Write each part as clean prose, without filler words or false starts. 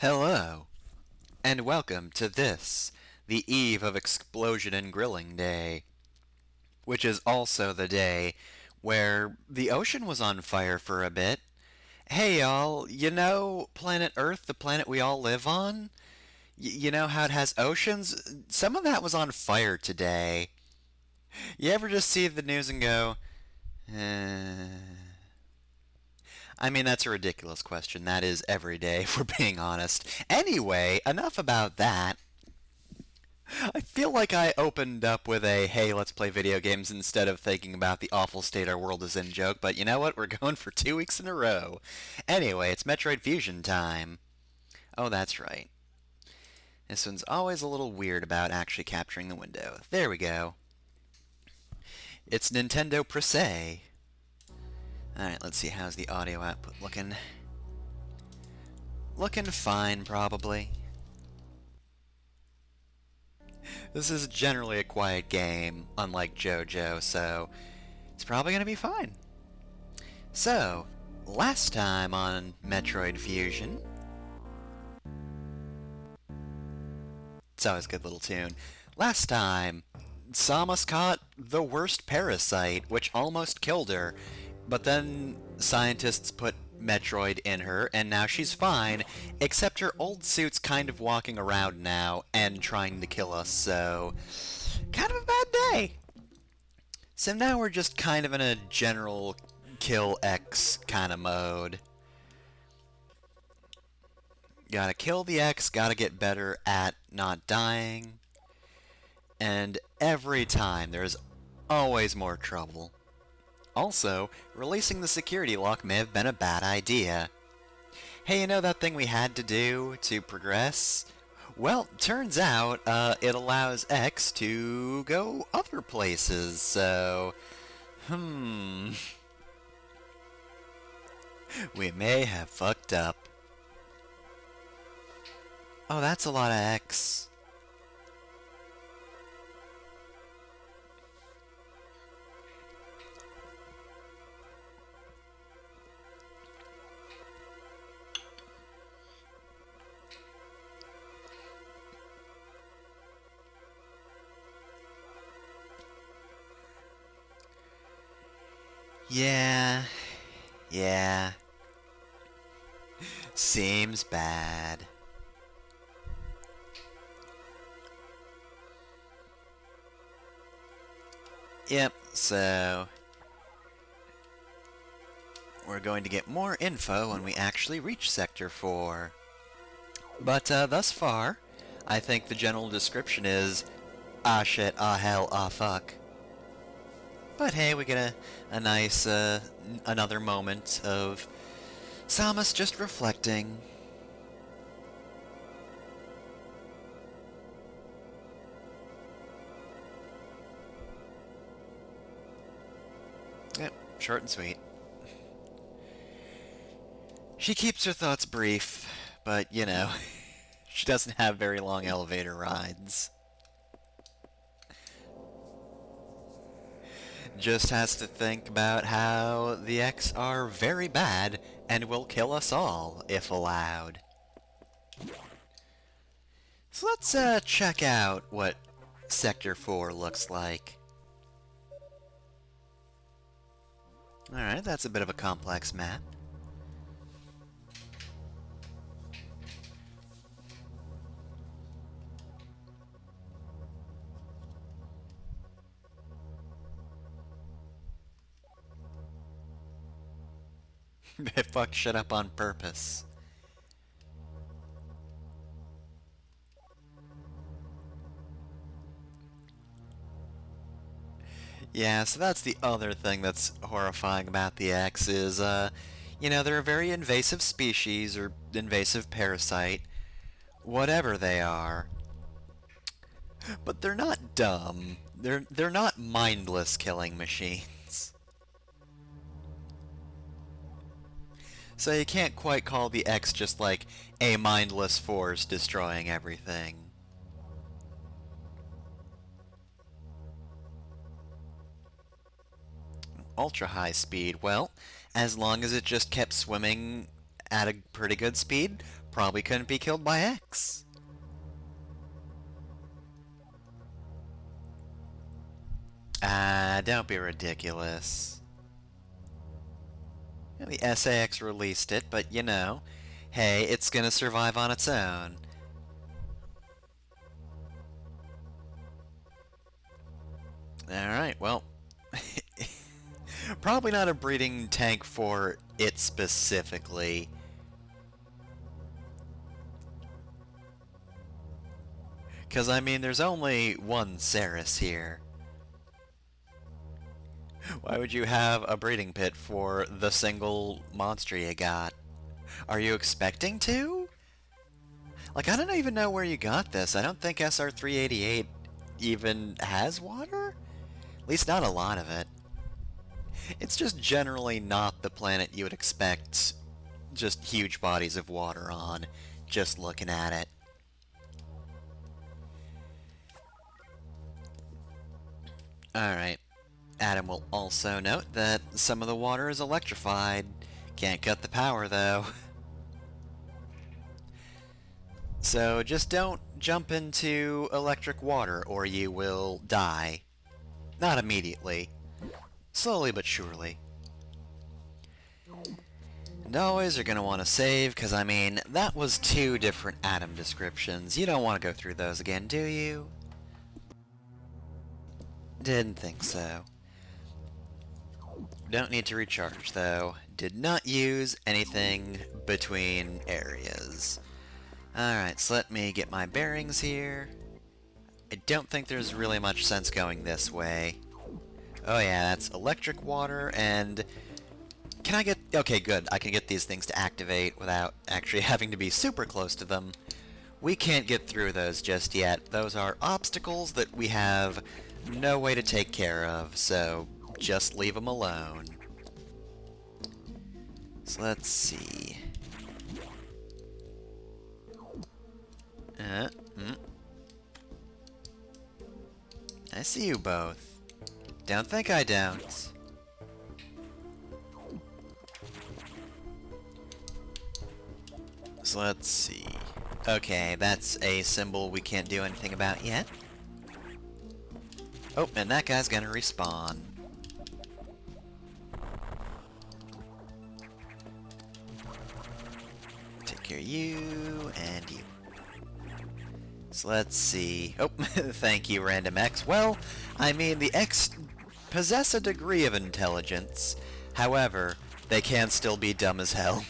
Hello, and welcome to the eve of Explosion and Grilling Day, which is also the day where the ocean was on fire for a bit. Hey y'all, you know planet Earth, the planet we all live on? You know how it has oceans? Some of that was on fire today. You ever just see the news and go, eh... I mean, that's a ridiculous question. That is every day, if we're being honest. Anyway, enough about that. I feel like I opened up with a hey, let's play video games instead of thinking about the awful state our world is in joke, but you know what? We're going for 2 weeks in a row. Anyway, it's Metroid Fusion time. Oh, that's right. This one's always a little weird about actually capturing the window. There we go. It's Nintendo per se. Alright, let's see, how's the audio output looking? Looking fine, probably. This is generally a quiet game, unlike JoJo, so it's probably going to be fine. So, last time on Metroid Fusion... It's always a good little tune. Last time, Samus caught the worst parasite, which almost killed her, but then scientists put Metroid in her, and now she's fine, except her old suit's kind of walking around now and trying to kill us, so... kind of a bad day! So now we're just kind of in a general kill X kind of mode. Gotta kill the X, gotta get better at not dying, and every time there's always more trouble. Also, releasing the security lock may have been a bad idea. Hey, you know that thing we had to do to progress? Well, turns out, it allows X to go other places, so... We may have fucked up. Oh, that's a lot of X. Yeah. Seems bad. Yep, so... we're going to get more info when we actually reach Sector 4. But, thus far, I think the general description is... ah shit, ah hell, ah fuck. But hey, we get a nice, another moment of Samus just reflecting. Yep, short and sweet. She keeps her thoughts brief, but, you know, she doesn't have very long elevator rides. Just has to think about how the X are very bad and will kill us all, if allowed. So let's, check out what Sector 4 looks like. Alright, that's a bit of a complex map. They fucked shit up on purpose. Yeah, so that's the other thing that's horrifying about the X is, you know, they're a very invasive species, or invasive parasite, whatever they are. But they're not dumb. They're not mindless killing machines. So you can't quite call the X just like a mindless force destroying everything. Ultra high speed, well, as long as it just kept swimming at a pretty good speed, probably couldn't be killed by X. Ah, don't be ridiculous. The SAX released it, but you know, hey, it's gonna survive on its own. Alright, well, probably not a breeding tank for it specifically. Because, I mean, there's only one Ceres here. Why would you have a breeding pit for the single monster you got? Are you expecting to? Like, I don't even know where you got this. I don't think SR388 even has water? At least not a lot of it. It's just generally not the planet you would expect just huge bodies of water on, just looking at it. Alright. Adam will also note that some of the water is electrified. Can't cut the power, though. So just don't jump into electric water or you will die. Not immediately. Slowly but surely. And always you're going to want to save, because I mean, that was 2 different Adam descriptions. You don't want to go through those again, do you? Didn't think so. Don't need to recharge, though. Did not use anything between areas. Alright, so let me get my bearings here. I don't think there's really much sense going this way. Oh yeah, that's electric water, and... Can I get... Okay, good. I can get these things to activate without actually having to be super close to them. We can't get through those just yet. Those are obstacles that we have no way to take care of, so just leave them alone. So let's see. I see you both. Don't think I don't. So let's see. Okay, that's a symbol we can't do anything about yet. Oh, and that guy's gonna respawn. Take care of you, and you. So let's see. Oh, thank you, Random X. Well, I mean, the X possess a degree of intelligence. However, they can still be dumb as hell.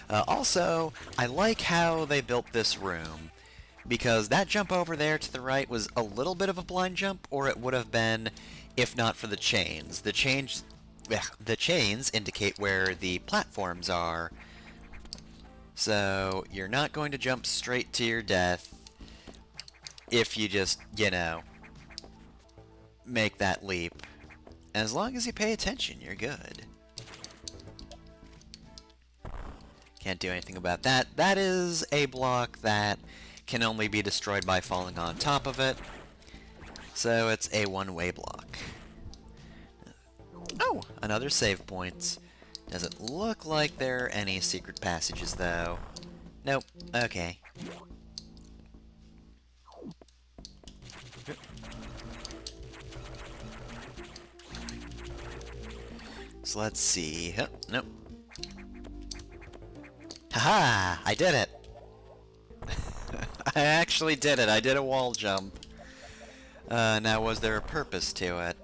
Also, I like how they built this room, because that jump over there to the right was a little bit of a blind jump, or it would have been if not for the chains. The chains indicate where the platforms are, so you're not going to jump straight to your death if you just, you know, make that leap. As long as you pay attention, you're good. Can't do anything about that. That is a block that can only be destroyed by falling on top of it. So it's a one-way block. Oh, another save point. Doesn't look like there are any secret passages, though. Nope. Okay. So let's see. Nope. Haha! I did it! I actually did it. I did a wall jump. Now, was there a purpose to it?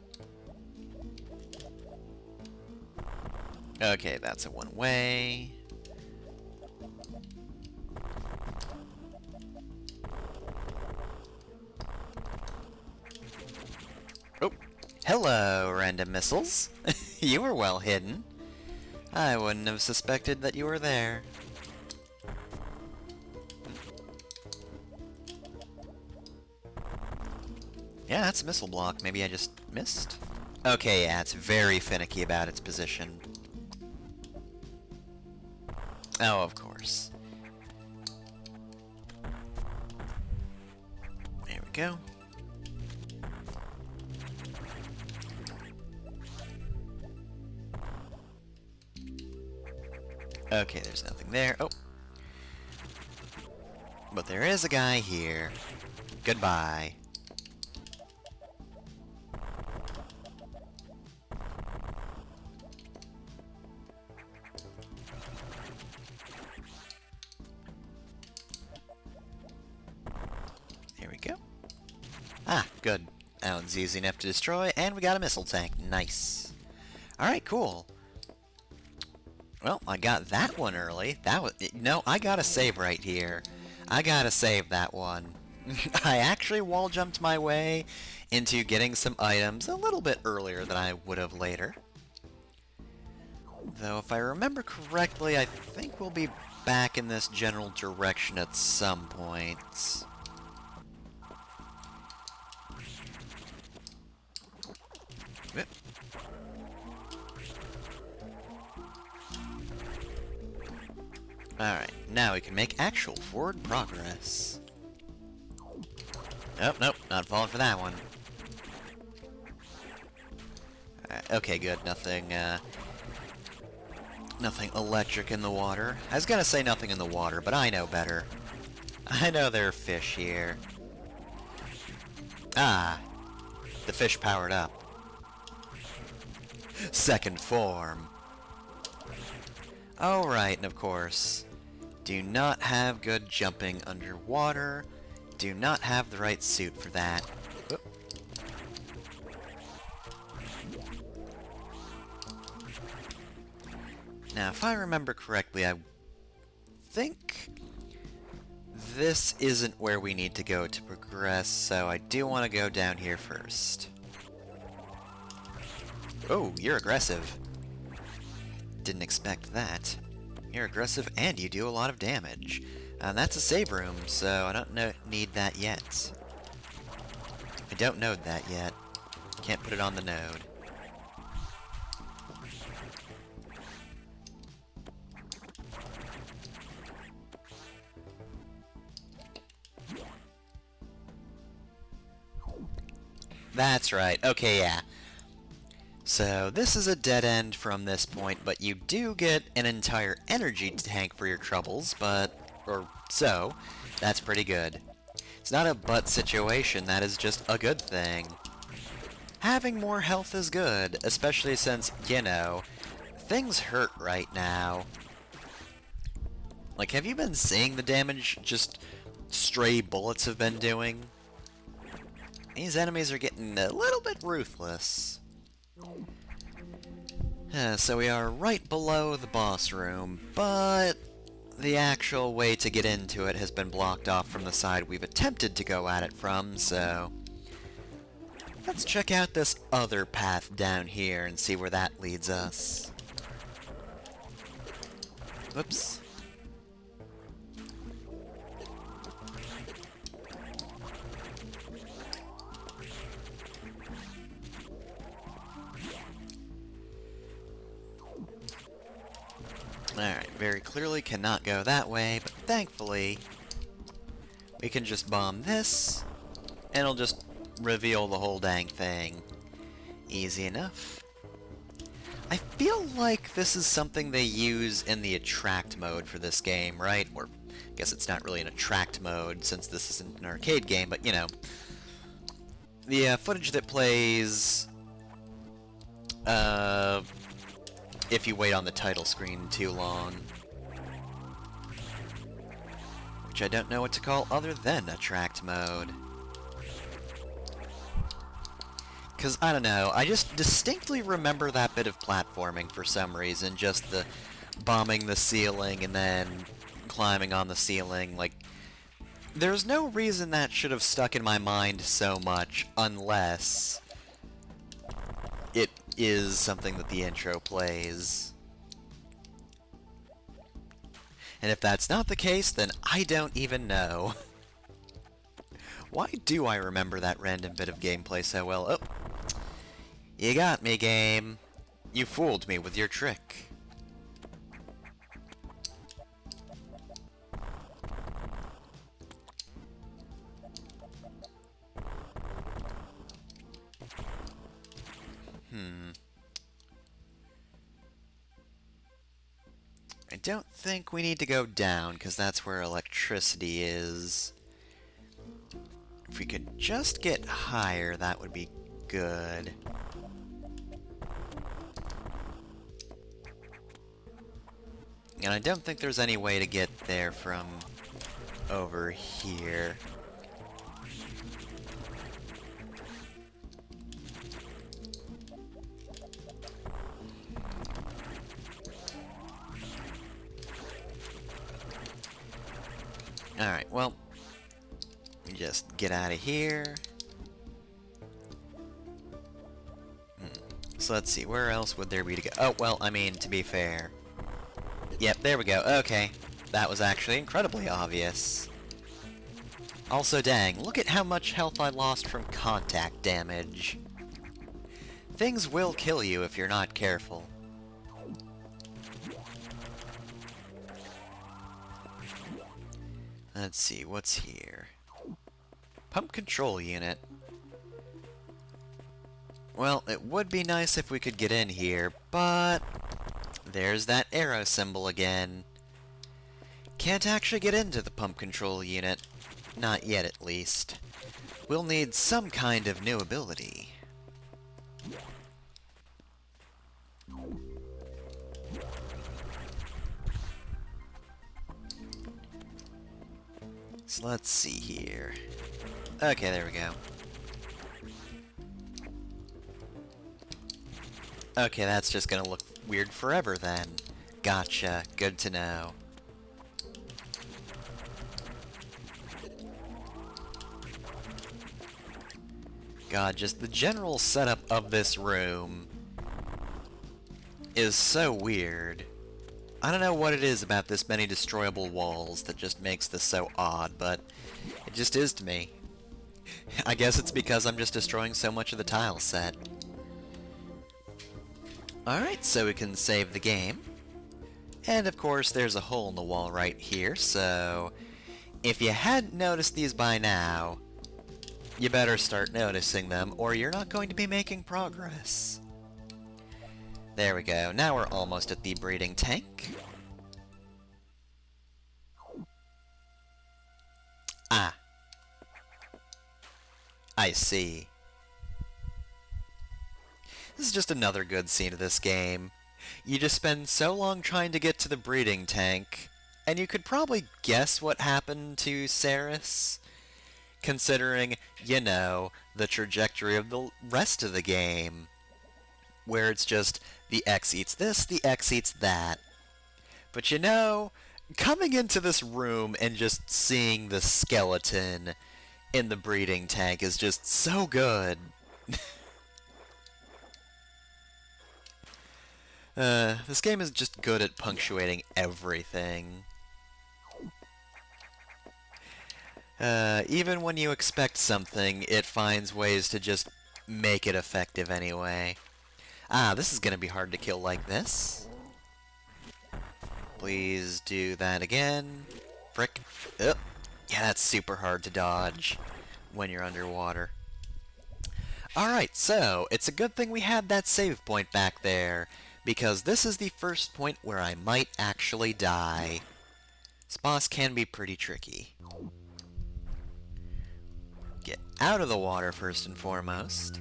Okay, that's a one-way. Oh, hello, random missiles. You were well hidden. I wouldn't have suspected that you were there. Yeah, that's a missile block. Maybe I just missed? Okay, yeah, it's very finicky about its position. Oh, of course. There we go. Okay, there's nothing there. Oh. But there is a guy here. Goodbye. There we go. Ah, good. That one's easy enough to destroy, and we got a missile tank. Nice. Alright, cool. Well, I got that one early. That was... No, I gotta save right here. I gotta save that one. I actually wall jumped my way into getting some items a little bit earlier than I would have later. Though, if I remember correctly, I think we'll be back in this general direction at some point. Yep. Alright, now we can make actual forward progress. Nope, nope, not falling for that one. Okay, good, nothing electric in the water. I was gonna say nothing in the water, but I know better. I know there are fish here. Ah, the fish powered up. Second form. Oh, right, and of course, do not have good jumping underwater. Do not have the right suit for that. Whoop. Now, if I remember correctly, I think this isn't where we need to go to progress, so I do want to go down here first. Oh, you're aggressive. Didn't expect that. You're aggressive and you do a lot of damage. That's a save room, so I don't need that yet. I don't node that yet. Can't put it on the node. That's right. Okay, yeah. So this is a dead end from this point, but you do get an entire energy tank for your troubles, or so. That's pretty good. It's not a but situation, that is just a good thing. Having more health is good, especially since, you know, things hurt right now. Like, have you been seeing the damage just stray bullets have been doing? These enemies are getting a little bit ruthless. So we are right below the boss room, but the actual way to get into it has been blocked off from the side we've attempted to go at it from, so let's check out this other path down here and see where that leads us. Whoops. Alright, very clearly cannot go that way, but thankfully we can just bomb this, and it'll just reveal the whole dang thing. Easy enough. I feel like this is something they use in the attract mode for this game, right? Or, I guess it's not really an attract mode since this isn't an arcade game, but, you know. The footage that plays if you wait on the title screen too long. Which I don't know what to call other than attract mode. Because, I don't know, I just distinctly remember that bit of platforming for some reason. Just the bombing the ceiling and then climbing on the ceiling. Like, there's no reason that should have stuck in my mind so much unless it is something that the intro plays. And if that's not the case, then I don't even know. Why do I remember that random bit of gameplay so well? Oh. You got me, game. You fooled me with your trick. I don't think we need to go down, because that's where electricity is. If we could just get higher, that would be good. And I don't think there's any way to get there from over here. Alright, well, just get out of here. So let's see, where else would there be to go? Oh, well, I mean, to be fair. Yep, there we go. Okay. That was actually incredibly obvious. Also, dang, look at how much health I lost from contact damage. Things will kill you if you're not careful. Let's see, what's here? Pump control unit. Well, it would be nice if we could get in here, but there's that arrow symbol again. Can't actually get into the pump control unit. Not yet, at least. We'll need some kind of new ability. So let's see here. Okay, there we go. Okay, that's just gonna look weird forever then. Gotcha. Good to know. God, just the general setup of this room is so weird. I don't know what it is about this many destroyable walls that just makes this so odd, but it just is to me. I guess it's because I'm just destroying so much of the tile set. Alright, so we can save the game. And of course there's a hole in the wall right here, so if you hadn't noticed these by now, you better start noticing them, or you're not going to be making progress. There we go. Now we're almost at the breeding tank. Ah. I see. This is just another good scene of this game. You just spend so long trying to get to the breeding tank, and you could probably guess what happened to Ceres, considering, you know, the trajectory of the rest of the game, where it's just the X eats this, the X eats that. But you know, coming into this room and just seeing the skeleton in the breeding tank is just so good. This game is just good at punctuating everything. Even when you expect something, it finds ways to just make it effective anyway. Ah, this is gonna be hard to kill like this. Please do that again. Frick. Ugh. Yeah, that's super hard to dodge when you're underwater. Alright, so it's a good thing we had that save point back there, because this is the first point where I might actually die. This boss can be pretty tricky. Get out of the water first and foremost.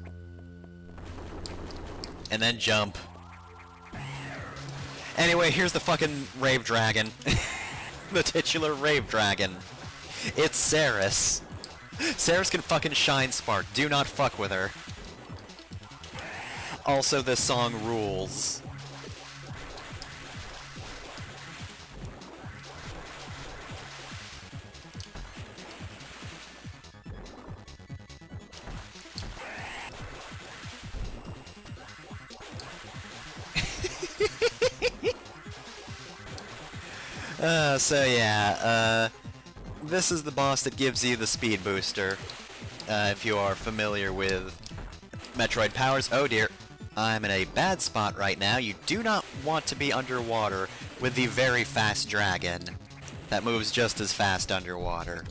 And then jump. Anyway, here's the fucking Rave Dragon. The titular Rave Dragon. It's Ceres. Ceres can fucking shine spark. Do not fuck with her. Also, this song rules. This is the boss that gives you the speed booster, if you are familiar with Metroid powers. Oh dear, I'm in a bad spot right now. You do not want to be underwater with the very fast dragon that moves just as fast underwater.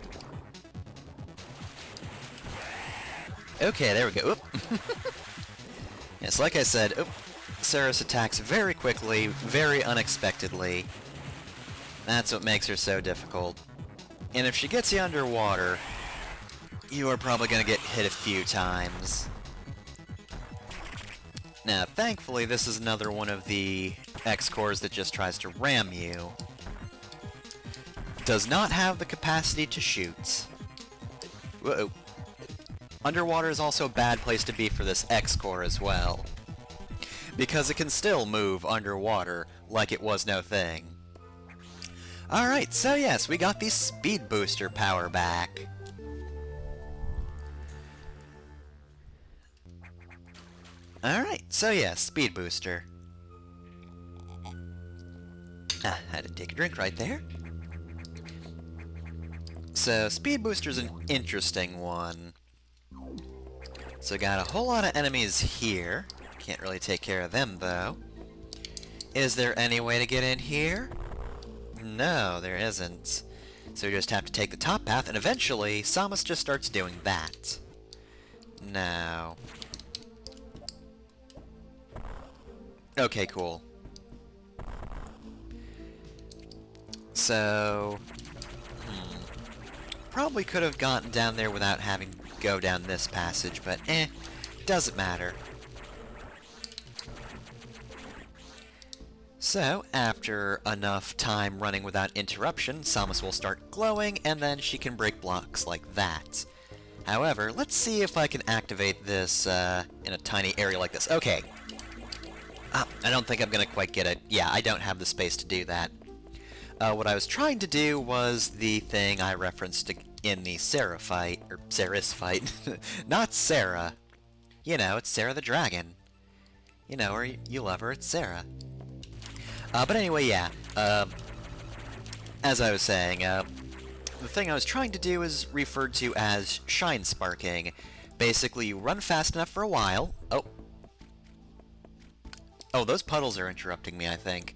Okay, there we go. Oop. Yes, like I said, Ceres attacks very quickly, very unexpectedly. That's what makes her so difficult. And if she gets you underwater, you are probably going to get hit a few times. Now, thankfully, this is another one of the X-Cores that just tries to ram you. Does not have the capacity to shoot. Whoa. Underwater is also a bad place to be for this X-Core as well, because it can still move underwater like it was no thing. Alright, so yes, we got the Speed Booster power back. Alright, so yes, Speed Booster. Ah, had to take a drink right there. So, Speed Booster's an interesting one. So got a whole lot of enemies here. Can't really take care of them, though. Is there any way to get in here? No, there isn't. So we just have to take the top path, and eventually, Samus just starts doing that. Now... Okay, cool. So... Probably could have gotten down there without having to go down this passage, but doesn't matter. So, after enough time running without interruption, Samus will start glowing, and then she can break blocks like that. However, let's see if I can activate this in a tiny area like this. Okay. I don't think I'm going to quite get it. Yeah, I don't have the space to do that. What I was trying to do was the thing I referenced in the Sarah fight, or Sarah's fight. Not Sarah. You know, it's Sarah the Dragon. You know her, you love her, it's Sarah. But anyway, yeah. As I was saying, the thing I was trying to do is referred to as shine sparking. Basically, you run fast enough for a while. Oh, those puddles are interrupting me, I think.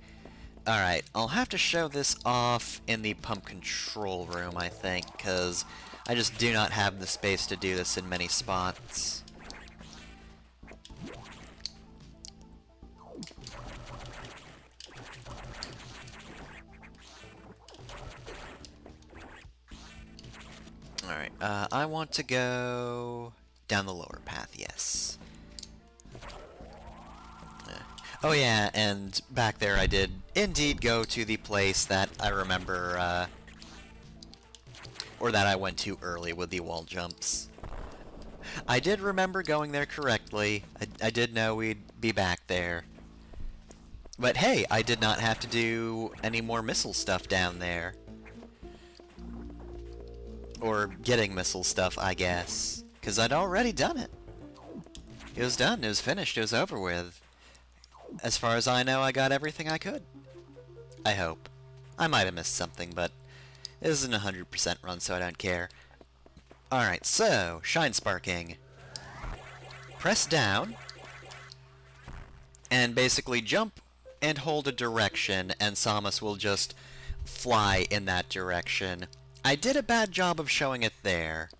Alright, I'll have to show this off in the pump control room, I think, because I just do not have the space to do this in many spots. Alright, I want to go down the lower path, yes. Oh yeah, and back there I did indeed go to the place that I remember, or that I went to early with the wall jumps. I did remember going there correctly. I did know we'd be back there. But hey, I did not have to do any more missile stuff down there. Or getting missile stuff, I guess. Because I'd already done it. It was done, it was finished, it was over with. As far as I know, I got everything I could. I hope. I might have missed something, but it isn't a 100% run, so I don't care. Alright, so, shine sparking. Press down, and basically jump and hold a direction, and Samus will just fly in that direction. I did a bad job of showing it there.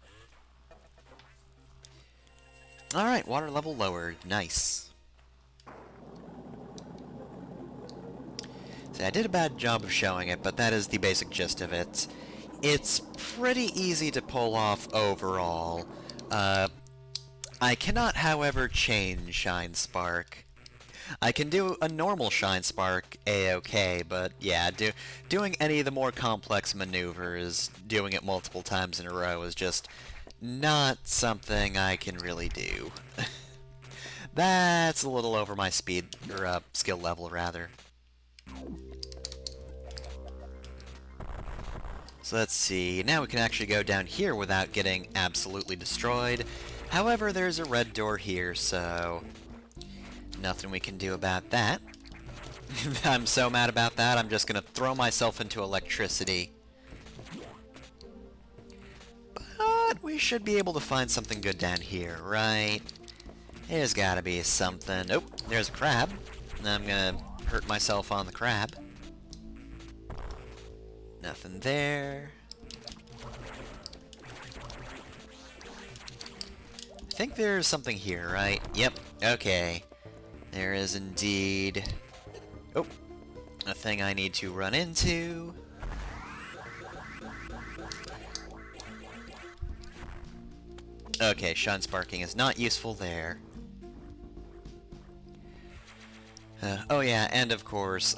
Alright, water level lowered. Nice. See, I did a bad job of showing it, but that is the basic gist of it. It's pretty easy to pull off overall. I cannot, however, change Shine Spark. I can do a normal Shine Spark a-okay, but yeah, doing any of the more complex maneuvers, doing it multiple times in a row is just not something I can really do. That's a little over my speed, or skill level, rather. So let's see, now we can actually go down here without getting absolutely destroyed. However, there's a red door here, so nothing we can do about that. I'm so mad about that, I'm just gonna throw myself into electricity. But we should be able to find something good down here, right? There's gotta be something. Oh, there's a crab. I'm gonna hurt myself on the crab. Nothing there. I think there's something here, right? Yep, okay. There is indeed... Oh, a thing I need to run into. Okay, shun sparking is not useful there. Oh yeah, and of course,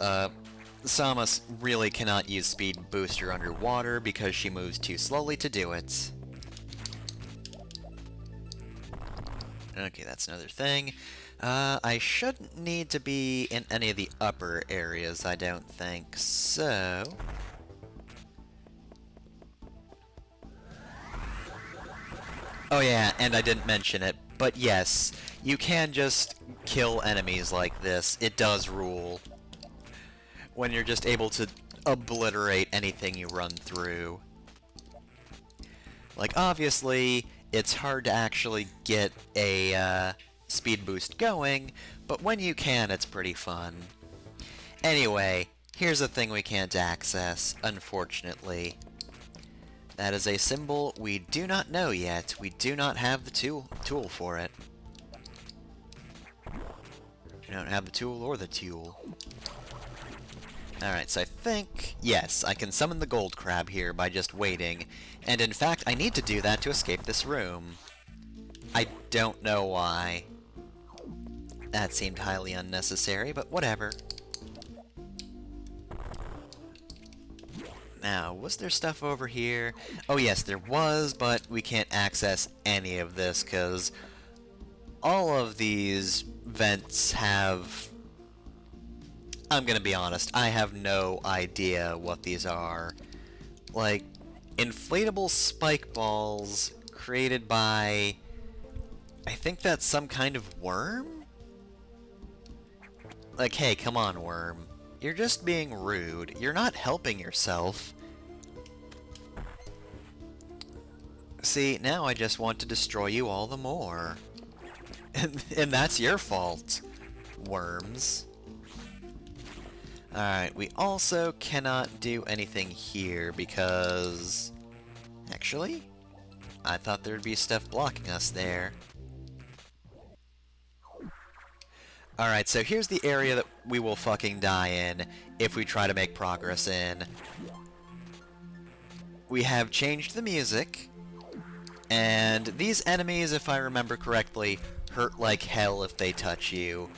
Samus really cannot use Speed Booster underwater because she moves too slowly to do it. Okay, that's another thing. I shouldn't need to be in any of the upper areas, I don't think, so... Oh yeah, and I didn't mention it, but yes, you can just kill enemies like this. It does rule. When you're just able to obliterate anything you run through. Like, obviously, it's hard to actually get a speed boost going, but when you can, it's pretty fun. Anyway, here's a thing we can't access, unfortunately. That is a symbol we do not know yet. We do not have the tool for it. We don't have the tool or the tool. Alright, so I think, yes, I can summon the gold crab here by just waiting, and in fact, I need to do that to escape this room. I don't know why. That seemed highly unnecessary, but whatever. Now, was there stuff over here? Oh yes, there was, but we can't access any of this, because all of these vents have... I'm gonna be honest, I have no idea what these are. Like, inflatable spike balls created by... I think that's some kind of worm? Like, hey, come on, worm. You're just being rude. You're not helping yourself. See, now I just want to destroy you all the more. And that's your fault, worms. Alright, we also cannot do anything here because... Actually? I thought there'd be stuff blocking us there. Alright, so here's the area that we will fucking die in if we try to make progress in. We have changed the music, and these enemies, if I remember correctly, hurt like hell if they touch you.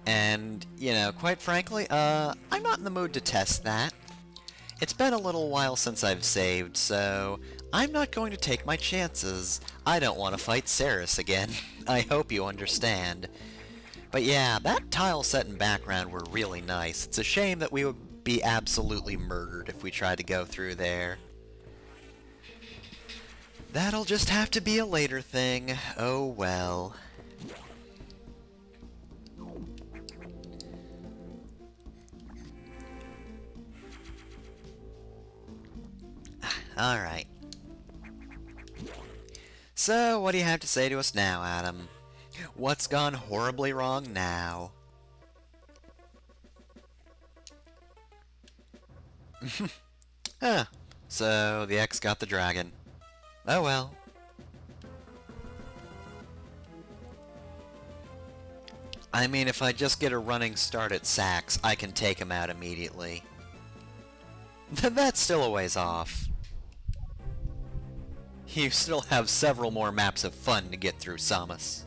And, you know, quite frankly, I'm not in the mood to test that. It's been a little while since I've saved, so I'm not going to take my chances. I don't want to fight Ceres again. I hope you understand. But yeah, that tile set and background were really nice. It's a shame that we would be absolutely murdered if we tried to go through there. That'll just have to be a later thing. Oh well. Alright. So, what do you have to say to us now, Adam? What's gone horribly wrong now? So the X got the dragon. Oh well. I mean, if I just get a running start at Sax, I can take him out immediately. That's still a ways off. You still have several more maps of fun to get through, Samus.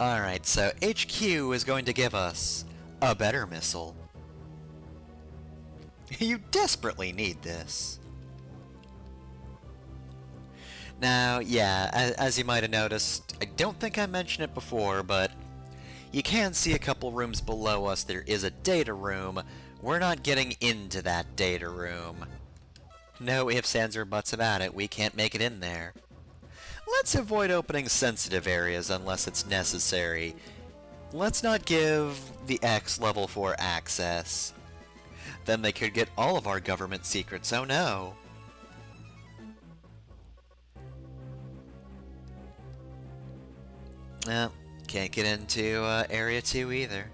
Alright, so HQ is going to give us a better missile. You desperately need this. Now, yeah, as you might have noticed, I don't think I mentioned it before, but you can see a couple rooms below us. There is a data room. We're not getting into that data room. No ifs, ands, or buts about it. We can't make it in there. Let's avoid opening sensitive areas unless it's necessary. Let's not give the X level 4 access. Then they could get all of our government secrets, oh no. Can't get into Area 2 either.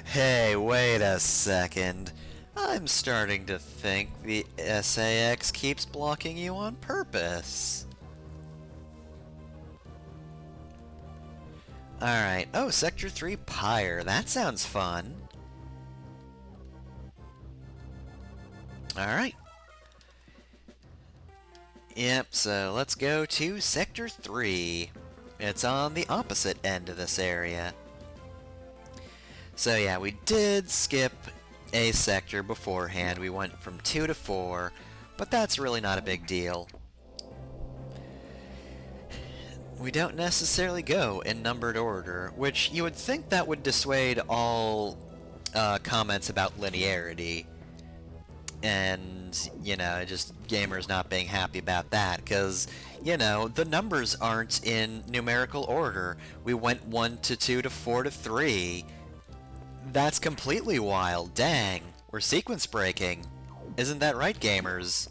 Hey, wait a second. I'm starting to think the SAX keeps blocking you on purpose. Alright. Oh, Sector 3 Pyre. That sounds fun. Alright. Yep, so let's go to Sector 3. It's on the opposite end of this area. So yeah, we did skip a sector beforehand. We went from 2 to 4, but that's really not a big deal. We don't necessarily go in numbered order, which you would think that would dissuade all comments about linearity. And, you know, just gamers not being happy about that, because, you know, the numbers aren't in numerical order. We went 1 to 2 to 4 to 3. That's completely wild. Dang, we're sequence breaking. Isn't that right, gamers?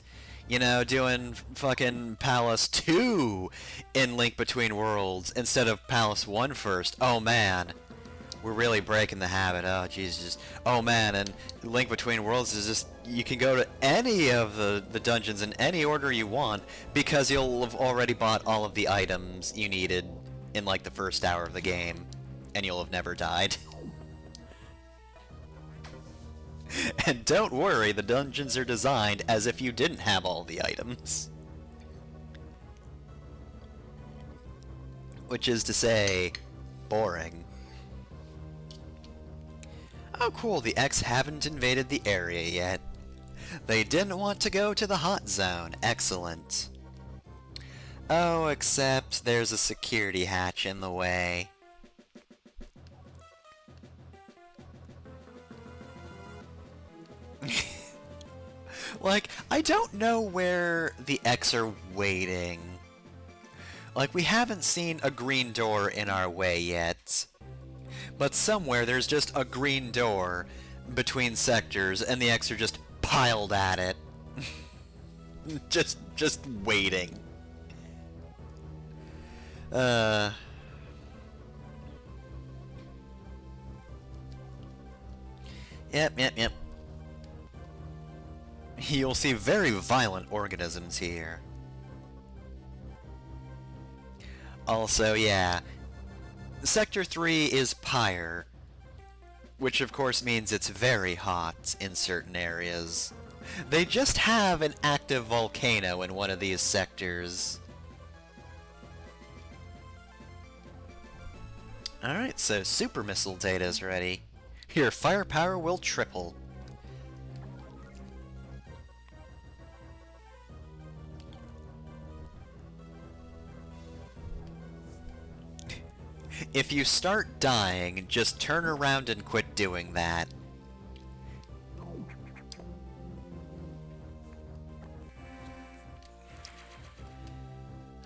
You know, doing fucking Palace 2 in Link Between Worlds instead of Palace 1 first. Oh man. We're really breaking the habit. Oh, Jesus. Oh, man, and Link Between Worlds is just... You can go to any of the dungeons in any order you want, because you'll have already bought all of the items you needed in, like, the first hour of the game, and you'll have never died. And don't worry, the dungeons are designed as if you didn't have all the items. Which is to say, boring. Oh cool, the X haven't invaded the area yet. They didn't want to go to the hot zone. Excellent. Oh, except there's a security hatch in the way. Like, I don't know where the X are waiting. Like, we haven't seen a green door in our way yet. But somewhere there's just a green door between sectors, and the X are just piled at it. just waiting. Yep. You'll see very violent organisms here. Also, yeah, Sector 3 is Pyre, which of course means it's very hot in certain areas. They just have an active volcano in one of these sectors. Alright, so super missile data is ready. Your firepower will triple. If you start dying, just turn around and quit doing that.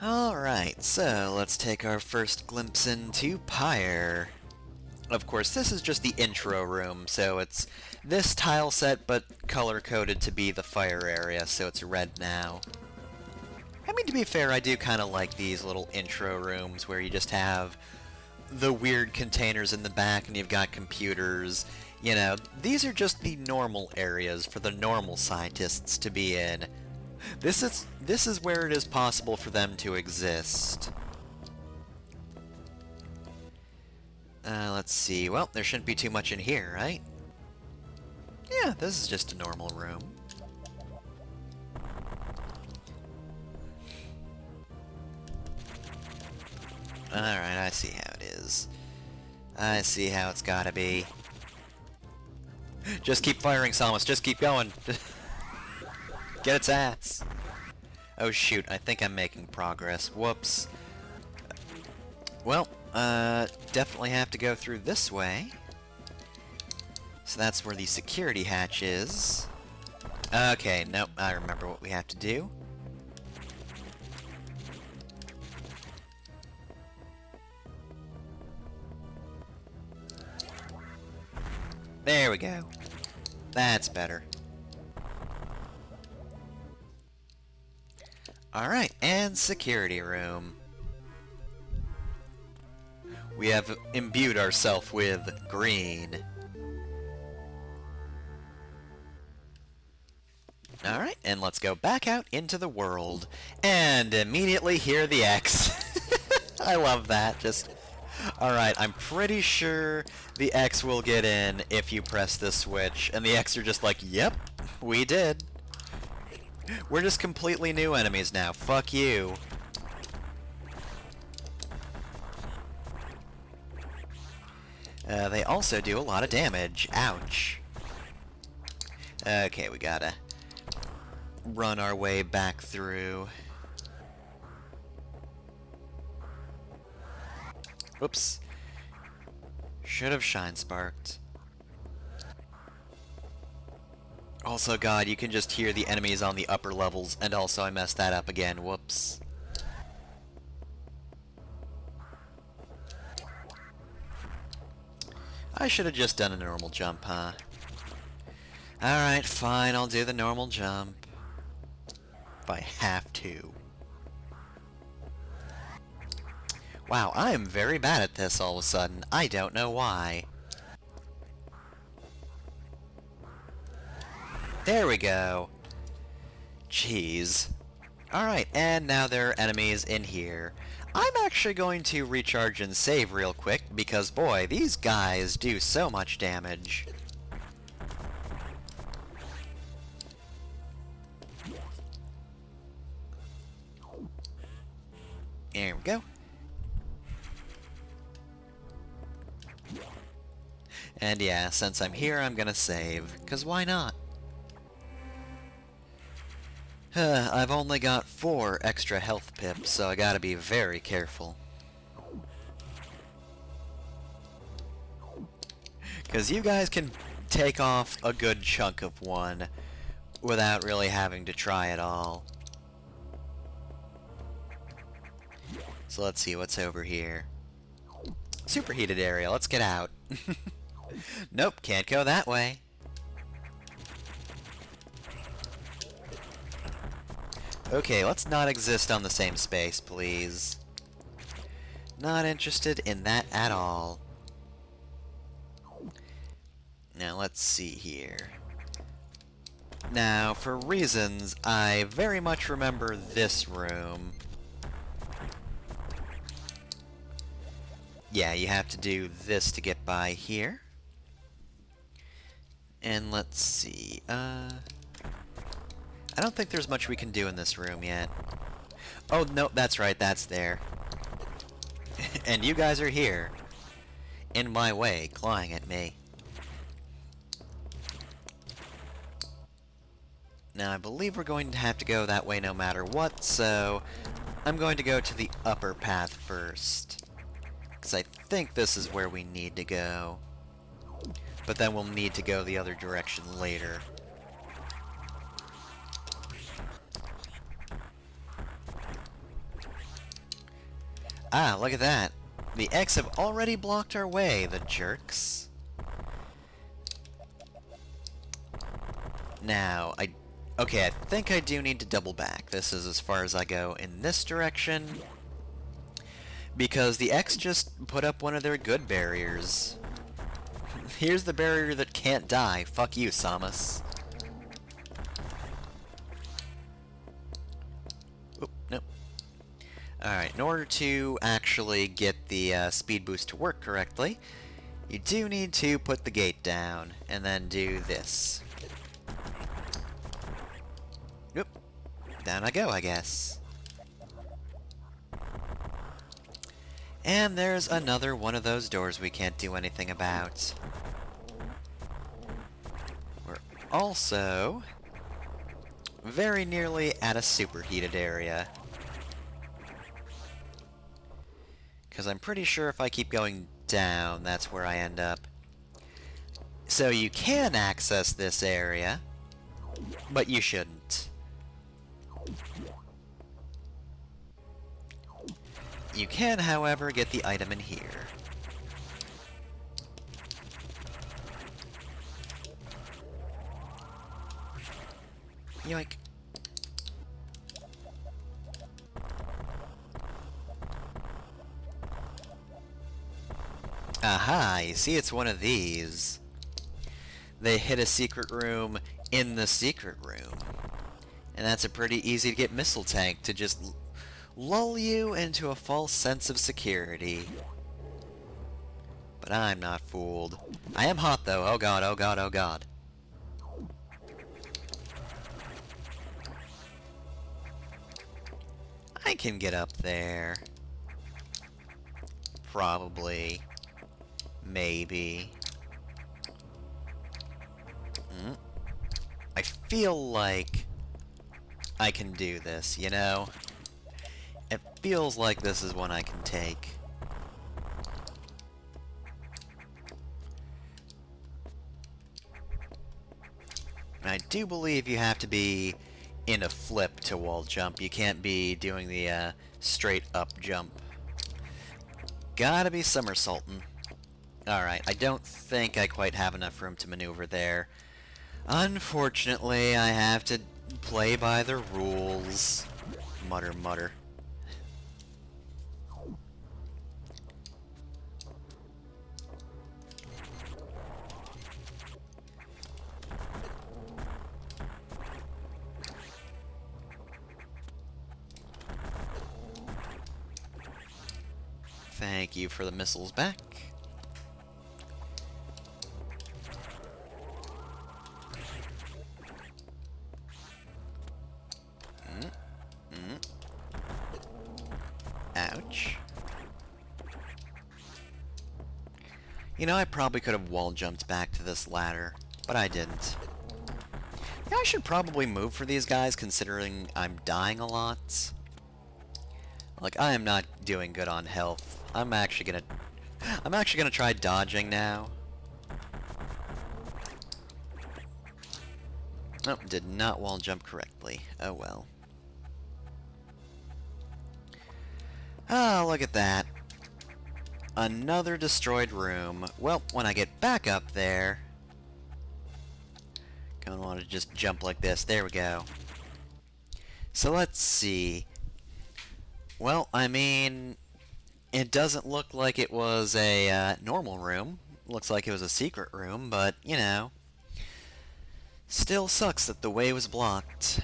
Alright, so let's take our first glimpse into Pyre. Of course, this is just the intro room, so it's this tile set, but color-coded to be the fire area, so it's red now. I mean, to be fair, I do kind of like these little intro rooms where you just have the weird containers in the back and you've got computers. You know, these are just the normal areas for the normal scientists to be in. This is where it is possible for them to exist. Let's see. Well, there shouldn't be too much in here, right? Yeah, this is just a normal room. Alright, I see how it is. I see how it's gotta be. Just keep firing, Samus. Just keep going. Get its ass. Oh shoot, I think I'm making progress. Whoops. Well, definitely have to go through this way. So that's where the security hatch is. Okay, nope, I remember what we have to do. There we go. That's better. Alright, and security room. We have imbued ourselves with green. Alright, and let's go back out into the world. And immediately hear the X. I love that. Just... Alright, I'm pretty sure the X will get in if you press this switch. And the X are just like, yep, we did. We're just completely new enemies now. Fuck you. They also do a lot of damage. Ouch. Okay, we gotta run our way back through. Oops. Should have shine sparked. Also, God, you can just hear the enemies on the upper levels, and also I messed that up again. Whoops. I should have just done a normal jump, huh? Alright, fine, I'll do the normal jump. If I have to. Wow, I am very bad at this all of a sudden. I don't know why. There we go. Jeez. Alright, and now there are enemies in here. I'm actually going to recharge and save real quick, because boy, these guys do so much damage. There we go. And yeah, since I'm here, I'm gonna save, because why not? I've only got 4 extra health pips, so I gotta be very careful. Because you guys can take off a good chunk of one without really having to try at all. So let's see what's over here. Superheated area, let's get out. Nope, can't go that way. Okay, let's not exist on the same space, please. Not interested in that at all. Now, let's see here. Now, for reasons, I very much remember this room. Yeah, you have to do this to get by here. And let's see, I don't think there's much we can do in this room yet. Oh, no, that's right, that's there. And you guys are here. In my way, clawing at me. Now, I believe we're going to have to go that way no matter what, so I'm going to go to the upper path first. Because I think this is where we need to go. But then we'll need to go the other direction later. Ah, look at that. The X have already blocked our way, the jerks. Now, okay, I think I do need to double back. This is as far as I go in this direction. Because the X just put up one of their good barriers. Here's the barrier that can't die. Fuck you, Samus. Oop, nope. Alright, in order to actually get the speed boost to work correctly, you do need to put the gate down, and then do this. Oop. Down I go, I guess. And there's another one of those doors we can't do anything about. We're also very nearly at a superheated area. Because I'm pretty sure if I keep going down, that's where I end up. So you can access this area, but you shouldn't. You can, however, get the item in here. Yoink. Aha, you see it's one of these. They hit a secret room in the secret room. And that's a pretty easy to get missile tank to just lull you into a false sense of security. But I'm not fooled. I am hot though, oh god, oh god, oh god. I can get up there. Probably. Maybe. I feel like I can do this, you know? It feels like this is one I can take. And I do believe you have to be in a flip to wall jump. You can't be doing the straight up jump. Gotta be somersaulting. Alright, I don't think I quite have enough room to maneuver there. Unfortunately, I have to play by the rules. Mutter, mutter. Thank you for the missiles back. Ouch. You know, I probably could have wall jumped back to this ladder, but I didn't. Yeah, I should probably move for these guys, considering I'm dying a lot. Like, I am not doing good on health. I'm actually gonna try dodging now. Oh, did not wall jump correctly. Oh well. Ah, look at that. Another destroyed room. Well, when I get back up there... Gonna want to just jump like this. There we go. So let's see. Well, I mean... It doesn't look like it was a normal room. Looks like it was a secret room, but, you know... Still sucks that the way was blocked.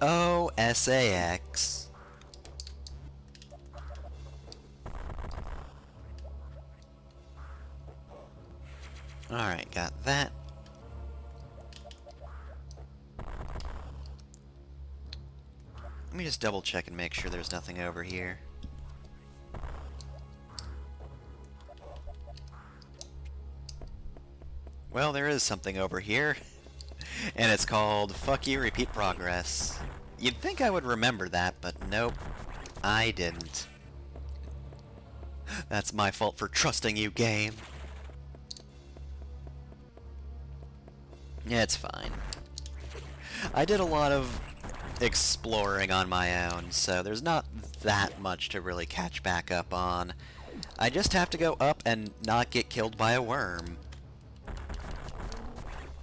Oh, SAX. Alright, got that. Let me just double check and make sure there's nothing over here. Well, there is something over here. And it's called Fuck You, Repeat Progress. You'd think I would remember that, but nope. I didn't. That's my fault for trusting you, game. Yeah, it's fine. I did a lot of exploring on my own, so there's not that much to really catch back up on. I just have to go up and not get killed by a worm.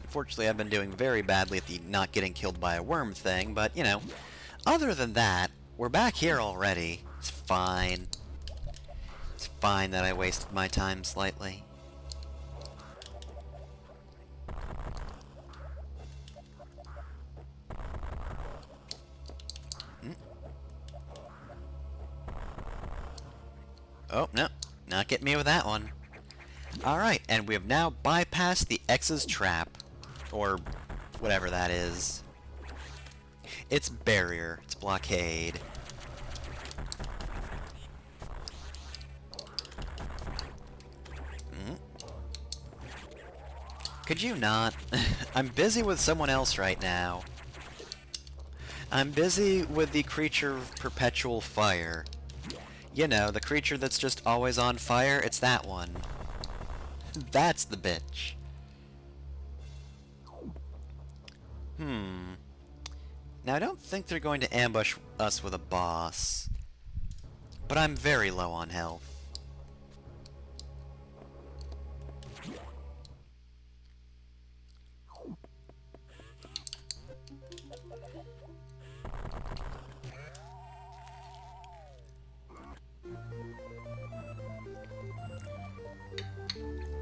Unfortunately, I've been doing very badly at the not getting killed by a worm thing, but, you know, other than that, we're back here already. It's fine. It's fine that I wasted my time slightly. Oh, no. Not getting me with that one. Alright, and we have now bypassed the X's trap. Or whatever that is. It's barrier. It's blockade. Could you not? I'm busy with someone else right now. I'm busy with the creature of perpetual fire. You know, the creature that's just always on fire, it's that one. That's the bitch. Now, I don't think they're going to ambush us with a boss. But I'm very low on health.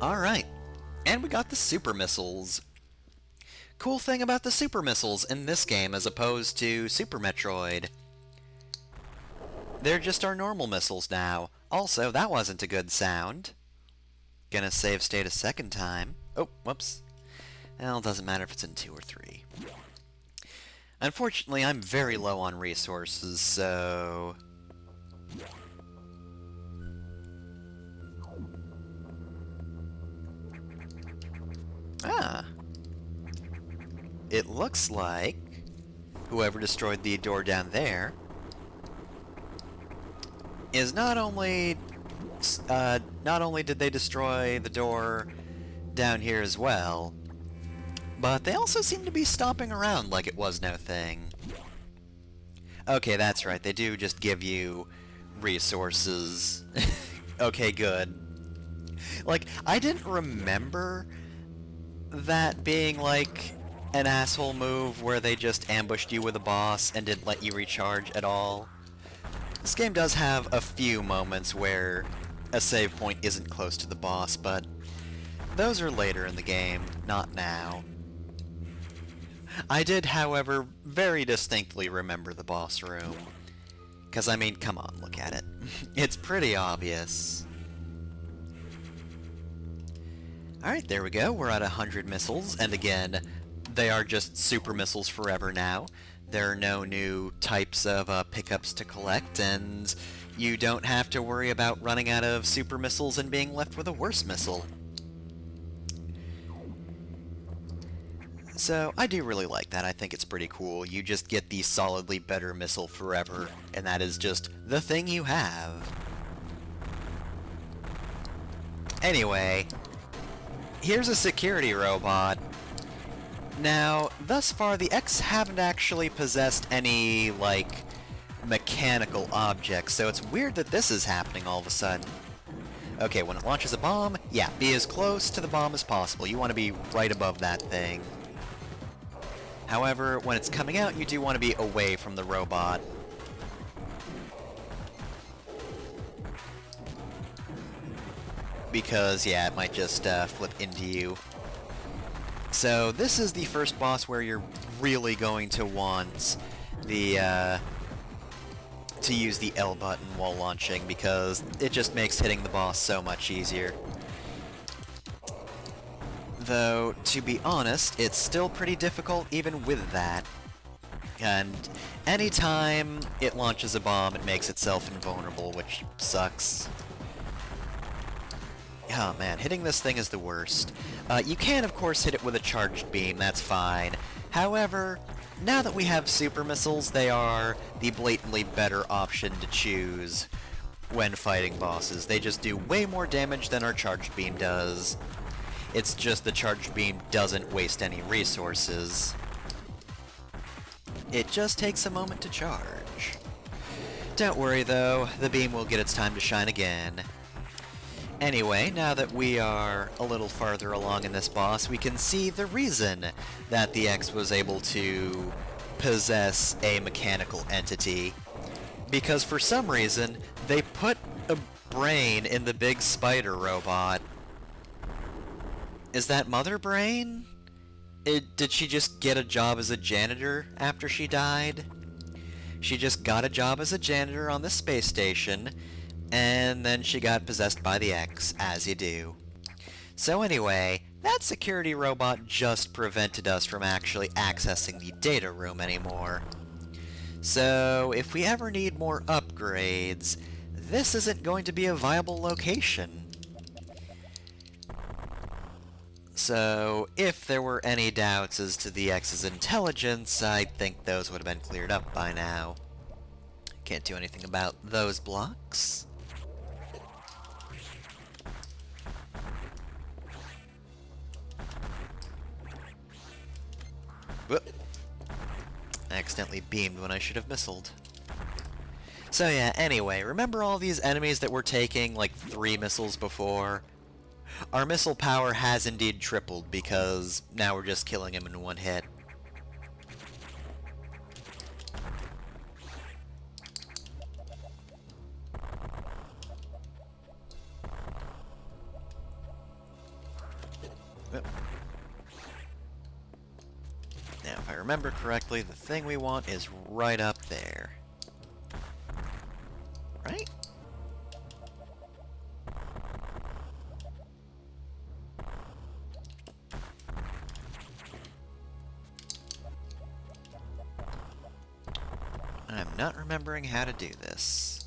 Alright. And we got the super missiles. Cool thing about the super missiles in this game as opposed to Super Metroid. They're just our normal missiles now. Also, that wasn't a good sound. Gonna save state a second time. Oh, whoops. Well, it doesn't matter if it's in 2 or 3. Unfortunately, I'm very low on resources, so... Ah. It looks like whoever destroyed the door down there is not only did they destroy the door down here as well, but they also seem to be stomping around like it was no thing. Okay, that's right, they do just give you resources. Okay, good. Like, I didn't remember that being like an asshole move where they just ambushed you with a boss and didn't let you recharge at all. This game does have a few moments where a save point isn't close to the boss, but those are later in the game, not now. I did, however, very distinctly remember the boss room. Because, I mean, come on, look at it. It's pretty obvious. Alright, there we go. We're at 100 missiles, and again, they are just super missiles forever now. There are no new types of pickups to collect, and you don't have to worry about running out of super missiles and being left with a worse missile. So, I do really like that. I think it's pretty cool. You just get the solidly better missile forever, and that is just the thing you have. Anyway, here's a security robot. Now, thus far, the X haven't actually possessed any, like, mechanical objects, so it's weird that this is happening all of a sudden. Okay, when it launches a bomb, yeah, be as close to the bomb as possible. You want to be right above that thing. However, when it's coming out, you do want to be away from the robot. Because, yeah, it might just flip into you. So, this is the first boss where you're really going to want the, to use the L button while launching, because it just makes hitting the boss so much easier. Though, to be honest, it's still pretty difficult even with that. And anytime it launches a bomb, it makes itself invulnerable, which sucks. Oh man, hitting this thing is the worst. You can, of course, hit it with a charged beam, that's fine. However, now that we have super missiles, they are the blatantly better option to choose when fighting bosses. They just do way more damage than our charged beam does. It's just the charged beam doesn't waste any resources. It just takes a moment to charge. Don't worry though, the beam will get its time to shine again. Anyway, now that we are a little farther along in this boss, we can see the reason that the X was able to possess a mechanical entity. Because for some reason, they put a brain in the big spider robot. Is that Mother Brain? Did she just get a job as a janitor after she died? She just got a job as a janitor on the space station, and then she got possessed by the X, as you do. So anyway, that security robot just prevented us from actually accessing the data room anymore. So if we ever need more upgrades, this isn't going to be a viable location. So, if there were any doubts as to the X's intelligence, I think those would have been cleared up by now. Can't do anything about those blocks. Whoop. I accidentally beamed when I should have missiled. So yeah, anyway, remember all these enemies that were taking like 3 missiles before? Our missile power has indeed tripled, because now we're just killing him in one hit. Oop. Now, if I remember correctly, the thing we want is right up there. Right? I'm not remembering how to do this.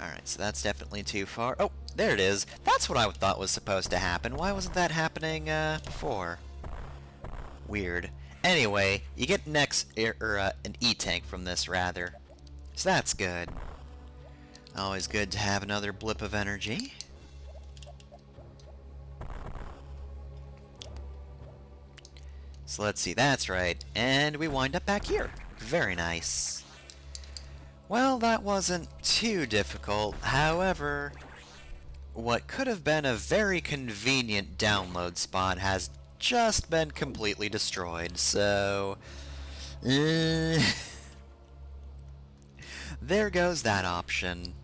Alright, so that's definitely too far. Oh, there it is. That's what I thought was supposed to happen. Why wasn't that happening before? Weird. Anyway, you get an an E-tank from this, rather. So that's good. Always good to have another blip of energy. So let's see, that's right. And we wind up back here. Very nice. Well, that wasn't too difficult. However, what could have been a very convenient download spot has just been completely destroyed, so... there goes that option.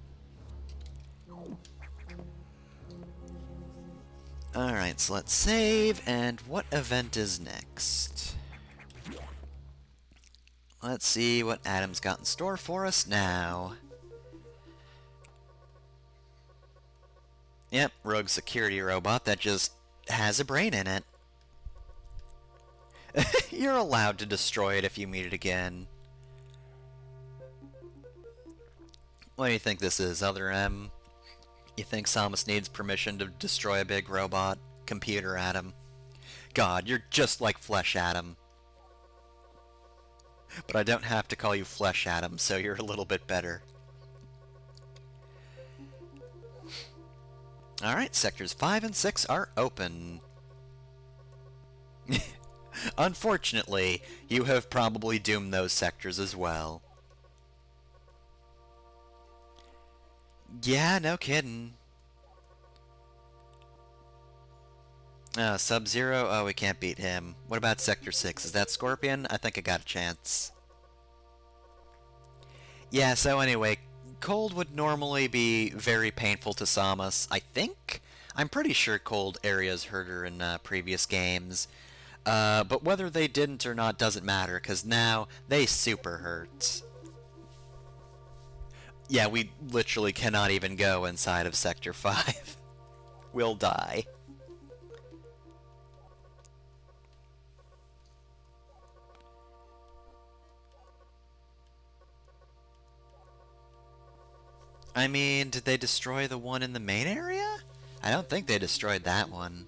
Alright, so let's save, and what event is next? Let's see what Adam's got in store for us now. Yep, rogue security robot that just has a brain in it. You're allowed to destroy it if you meet it again. What do you think this is, Other M? You think Samus needs permission to destroy a big robot? Computer Adam. God, you're just like Flesh Adam. But I don't have to call you Flesh Adam, so you're a little bit better. Alright, sectors 5 and 6 are open. Unfortunately, you have probably doomed those sectors as well. Yeah, no kidding. Sub-Zero? Oh, we can't beat him. What about Sector 6? Is that Scorpion? I think I got a chance. Yeah, so anyway, cold would normally be very painful to Samus, I think? I'm pretty sure cold areas hurt her in previous games. But whether they didn't or not doesn't matter, because now they super hurt. Yeah, we literally cannot even go inside of Sector 5. We'll die. I mean, did they destroy the one in the main area? I don't think they destroyed that one.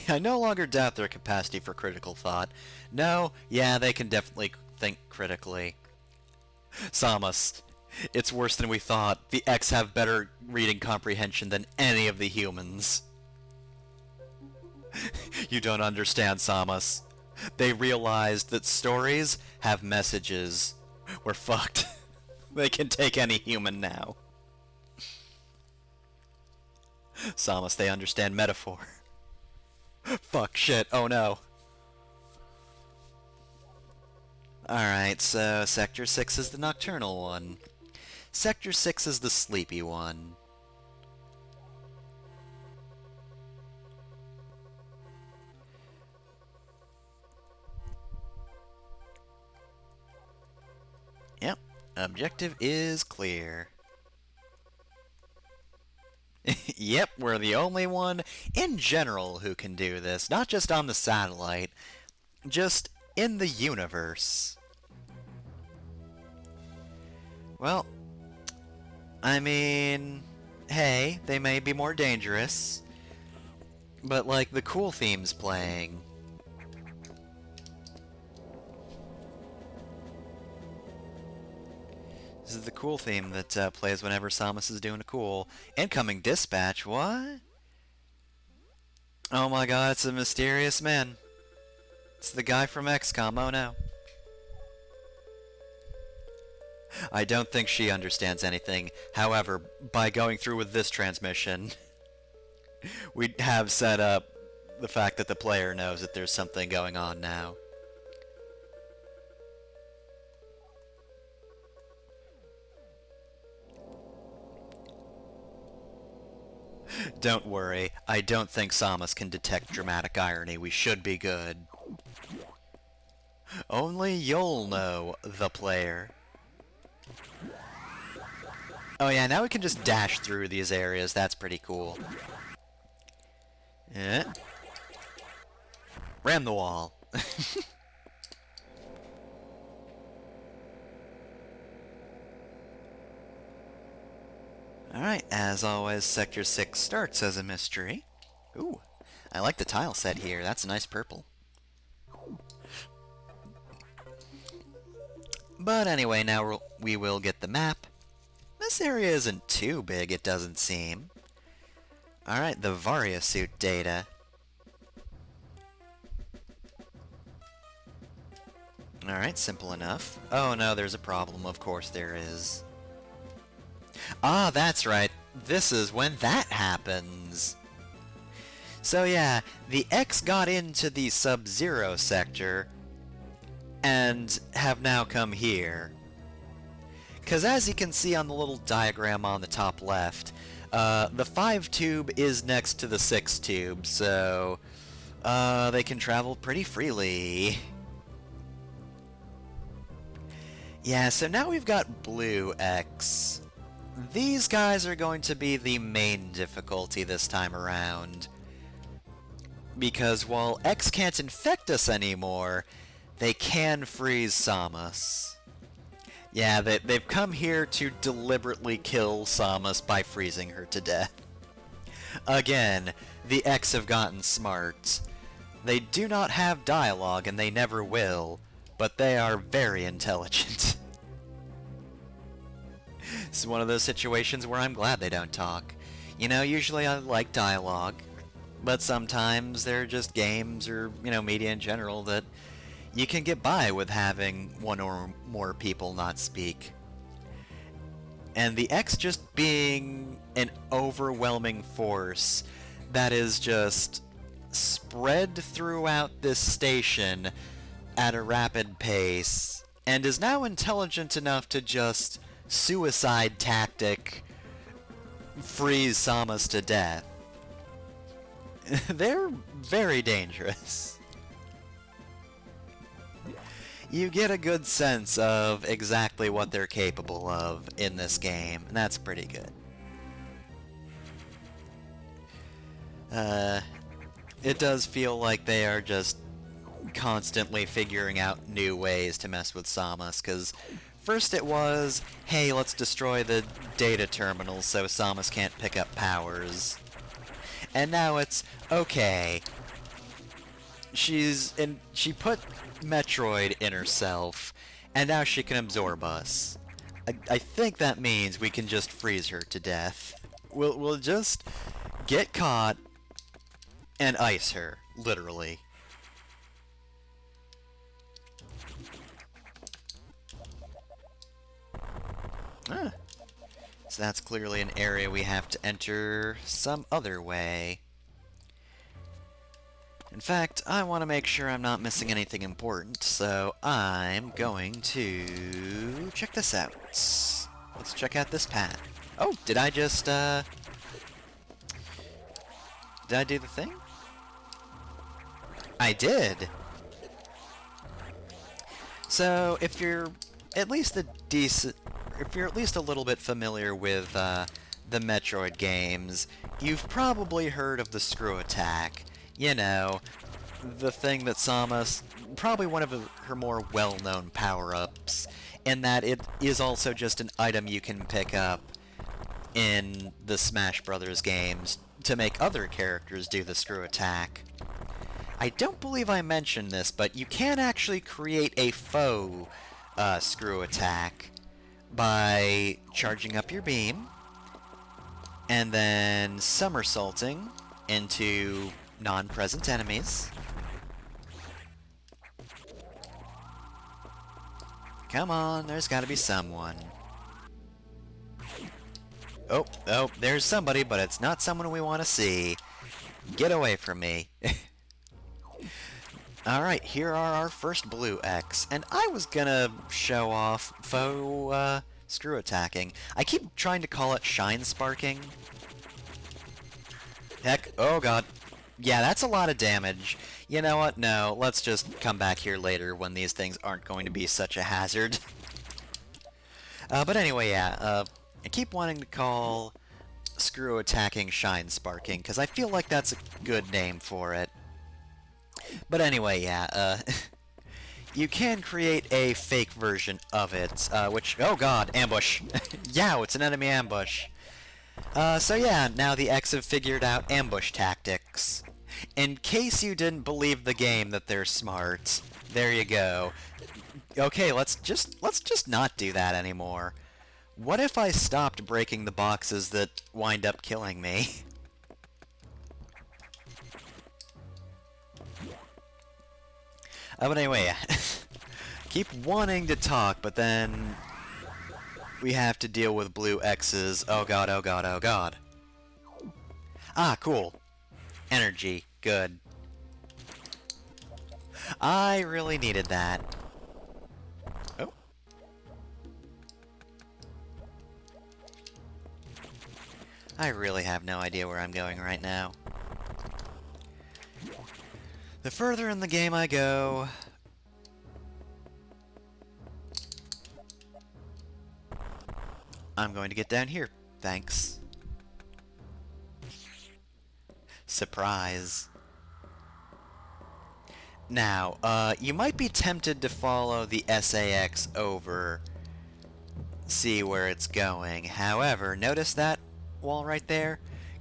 I no longer doubt their capacity for critical thought. No, yeah, they can definitely think critically. Samus, it's worse than we thought. The X have better reading comprehension than any of the humans. You don't understand, Samus. They realized that stories have messages. We're fucked. They can take any human now. Samus, they understand metaphor. Fuck, shit, oh no. Alright, so Sector 6 is the nocturnal one. Sector 6 is the sleepy one. Yep, objective is clear. Yep, we're the only one in general who can do this, not just on the satellite, just in the universe. Well, I mean, hey, they may be more dangerous, but like the cool theme's playing. This is the cool theme that plays whenever Samus is doing a cool. Incoming dispatch, what? Oh my god, it's a mysterious man. It's the guy from XCOM, oh no. I don't think she understands anything. However, by going through with this transmission, we have set up the fact that the player knows that there's something going on now. Don't worry, I don't think Samus can detect dramatic irony. We should be good. Only you'll know, the player. Oh yeah, now we can just dash through these areas. That's pretty cool. Yeah. Ram the wall. Alright, as always, Sector 6 starts as a mystery. Ooh, I like the tile set here. That's a nice purple. But anyway, now we will get the map. This area isn't too big, it doesn't seem. Alright, the Varia suit data. Alright, simple enough. Oh no, there's a problem. Of course there is. Ah, that's right. This is when that happens. So yeah, the X got into the Sub-Zero sector and have now come here. Because as you can see on the little diagram on the top left, the 5 tube is next to the 6 tube, so they can travel pretty freely. Yeah, so now we've got Blue X. These guys are going to be the main difficulty this time around. Because while X can't infect us anymore, they can freeze Samus. Yeah, they've come here to deliberately kill Samus by freezing her to death. Again, the X have gotten smart. They do not have dialogue, and they never will, but they are very intelligent. This is one of those situations where I'm glad they don't talk. You know, usually I like dialogue, but sometimes they're just games or, you know, media in general that you can get by with having one or more people not speak. And the X just being an overwhelming force that is just spread throughout this station at a rapid pace, and is now intelligent enough to just suicide tactic freeze Samus to death. They're very dangerous. You get a good sense of exactly what they're capable of in this game, and that's pretty good. It does feel like they are just constantly figuring out new ways to mess with Samus, because first it was, hey, let's destroy the data terminals so Samus can't pick up powers. And now it's, okay, she put Metroid in herself, and now she can absorb us. I think that means we can just freeze her to death. We'll just get caught and ice her, literally. Ah. So that's clearly an area we have to enter some other way. In fact, I want to make sure I'm not missing anything important, so I'm going to check this out. Let's check out this path. Oh, did I just, did I do the thing? I did! So, if you're at least a little bit familiar with the Metroid games, you've probably heard of the screw attack. You know, the thing that Samus, probably one of her more well-known power-ups, in that it is also just an item you can pick up in the Smash Brothers games to make other characters do the screw attack. I don't believe I mentioned this, but you can actually create a faux screw attack by charging up your beam and then somersaulting into non-present enemies. Come on, there's gotta be someone. Oh, there's somebody, but it's not someone we want to see. Get away from me. Alright, here are our first Blue X, and I was gonna show off faux screw attacking. I keep trying to call it shine sparking. Heck, oh god. Yeah, that's a lot of damage. You know what? No, let's just come back here later when these things aren't going to be such a hazard. But anyway, yeah, I keep wanting to call screw attacking shine sparking, because I feel like that's a good name for it. But anyway, yeah, you can create a fake version of it, which, oh god, ambush. Yow, it's an enemy ambush. So yeah, now the X have figured out ambush tactics. In case you didn't believe the game that they're smart, there you go. Okay, let's just not do that anymore. What if I stopped breaking the boxes that wind up killing me? But anyway, keep wanting to talk, but then we have to deal with blue X's. Oh god, oh god, oh god. Ah, cool. Energy. Good. I really needed that. Oh. I really have no idea where I'm going right now. The further in the game I go... I'm going to get down here. Thanks. Surprise. Now, you might be tempted to follow the SAX over, see where it's going. However, notice that wall right there?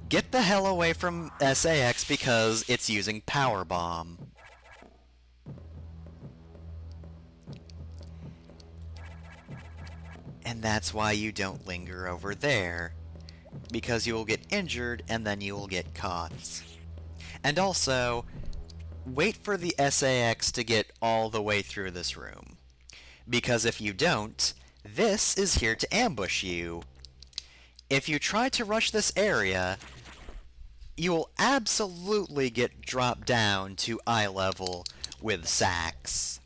Get the hell away from SAX because it's using Power Bomb. And that's why you don't linger over there. Because you will get injured and then you will get caught. And also, wait for the SAX to get all the way through this room. Because if you don't, this is here to ambush you. If you try to rush this area, you will absolutely get dropped down to eye level with sacks.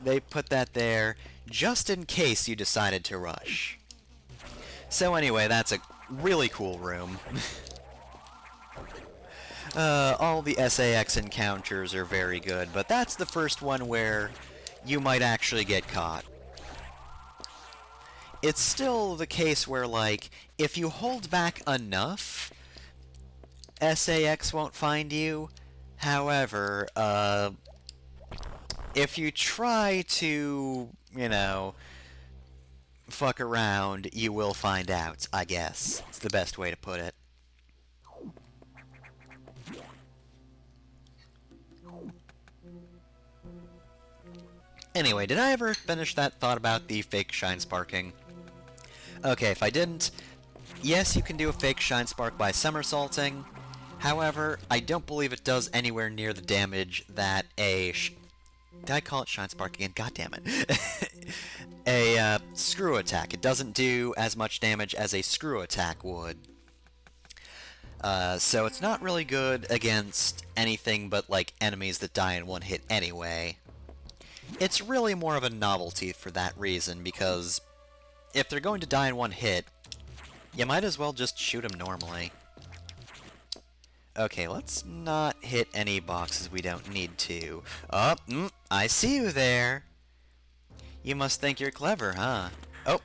They put that there just in case you decided to rush. So anyway, that's a really cool room. All the SAX encounters are very good, but that's the first one where you might actually get caught. It's still the case where, like, if you hold back enough, SAX won't find you. However, if you try to, you know, fuck around, you will find out, I guess. It's the best way to put it. Anyway, did I ever finish that thought about the fake shine sparking? Okay, if I didn't, yes, you can do a fake shine spark by somersaulting. However, I don't believe it does anywhere near the damage that a... Did I call it shine spark again? God damn it. A screw attack. It doesn't do as much damage as a screw attack would. So it's not really good against anything but, like, enemies that die in one hit anyway. It's really more of a novelty for that reason, because if they're going to die in one hit, you might as well just shoot them normally. Okay, let's not hit any boxes we don't need to. Oh, I see you there. You must think you're clever, huh? Oh,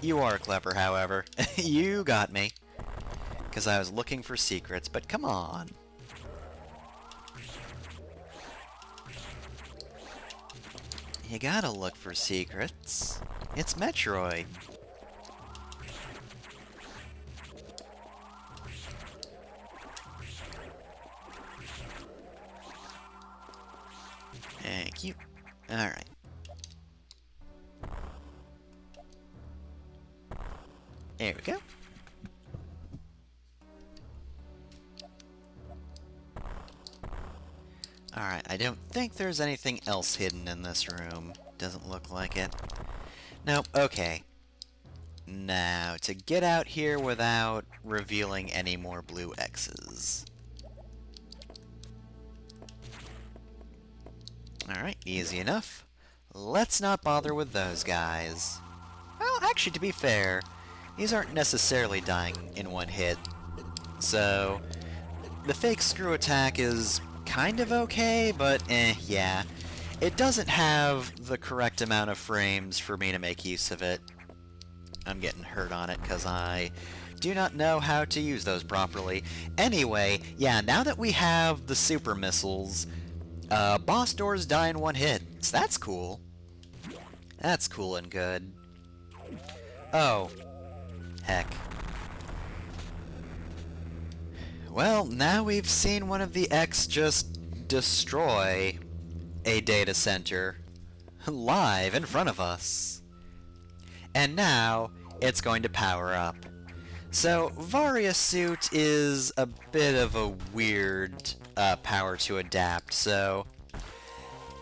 you are clever, however. You got me. Because I was looking for secrets, but come on. You gotta look for secrets. It's Metroid. Thank you. Alright. There we go. Alright, I don't think there's anything else hidden in this room. Doesn't look like it. Nope, okay. Now, to get out here without revealing any more blue X's. Alright, easy enough. Let's not bother with those guys. Well, actually, to be fair, these aren't necessarily dying in one hit. So, the fake screw attack is kind of okay, but yeah. It doesn't have the correct amount of frames for me to make use of it. I'm getting hurt on it because I do not know how to use those properly. Anyway, yeah, now that we have the super missiles, boss doors die in one hit. So that's cool. That's cool and good. Oh, heck. Well, now we've seen one of the X just destroy a data center live in front of us. And now it's going to power up. So, Varia Suit is a bit of a weird power to adapt, so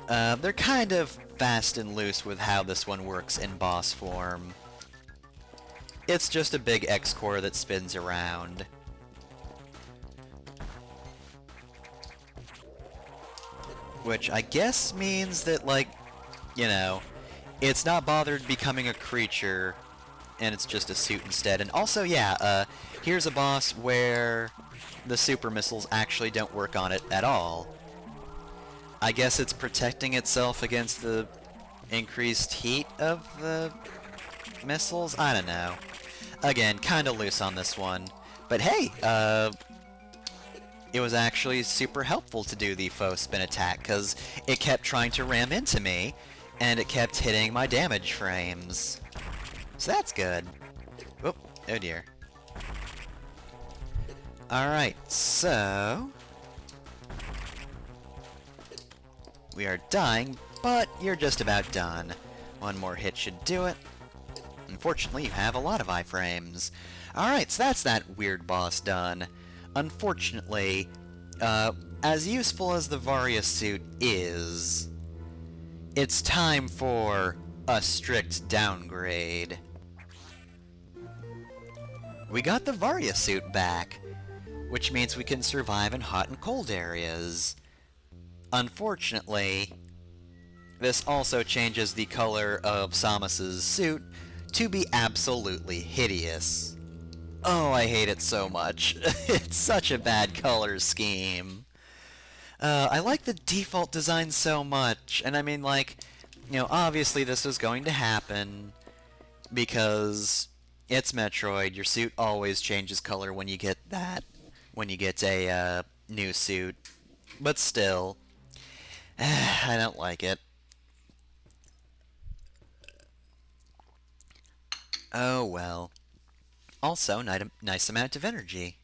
they're kind of fast and loose with how this one works in boss form. It's just a big X-core that spins around. Which I guess means that, like, you know, it's not bothered becoming a creature, and it's just a suit instead. And also, yeah, here's a boss where the super missiles actually don't work on it at all. I guess it's protecting itself against the increased heat of the missiles? I don't know. Again, kinda loose on this one. But hey, it was actually super helpful to do the faux spin attack, because it kept trying to ram into me, and it kept hitting my damage frames. So that's good. Oh, oh dear. Alright, so we are dying, but you're just about done. One more hit should do it. Unfortunately, you have a lot of iframes. Alright, so that's that weird boss done. Unfortunately, as useful as the Varia suit is, it's time for a strict downgrade. We got the Varia suit back, which means we can survive in hot and cold areas. Unfortunately, this also changes the color of Samus's suit to be absolutely hideous. Oh, I hate it so much. It's such a bad color scheme. I like the default design so much, and I mean, like, you know, obviously this was going to happen because it's Metroid. Your suit always changes color when you get a new suit. But still, I don't like it. Oh well. Also, nice amount of energy.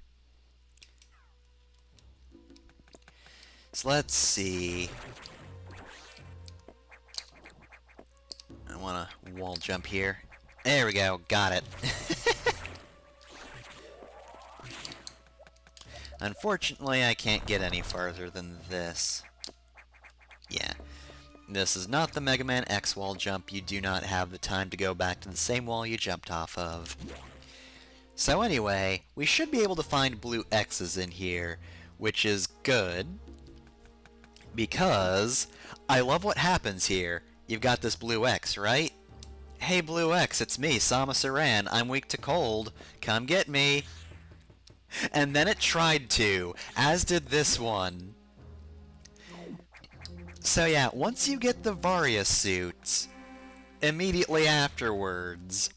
So let's see. I want to wall jump here. There we go, got it. Unfortunately, I can't get any farther than this. Yeah. This is not the Mega Man X wall jump. You do not have the time to go back to the same wall you jumped off of. So anyway, we should be able to find blue X's in here, which is good, because I love what happens here. You've got this blue X, right? Hey blue X, it's me, Samus Aran. I'm weak to cold. Come get me. And then it tried to, as did this one. So yeah, once you get the Varia suit, immediately afterwards,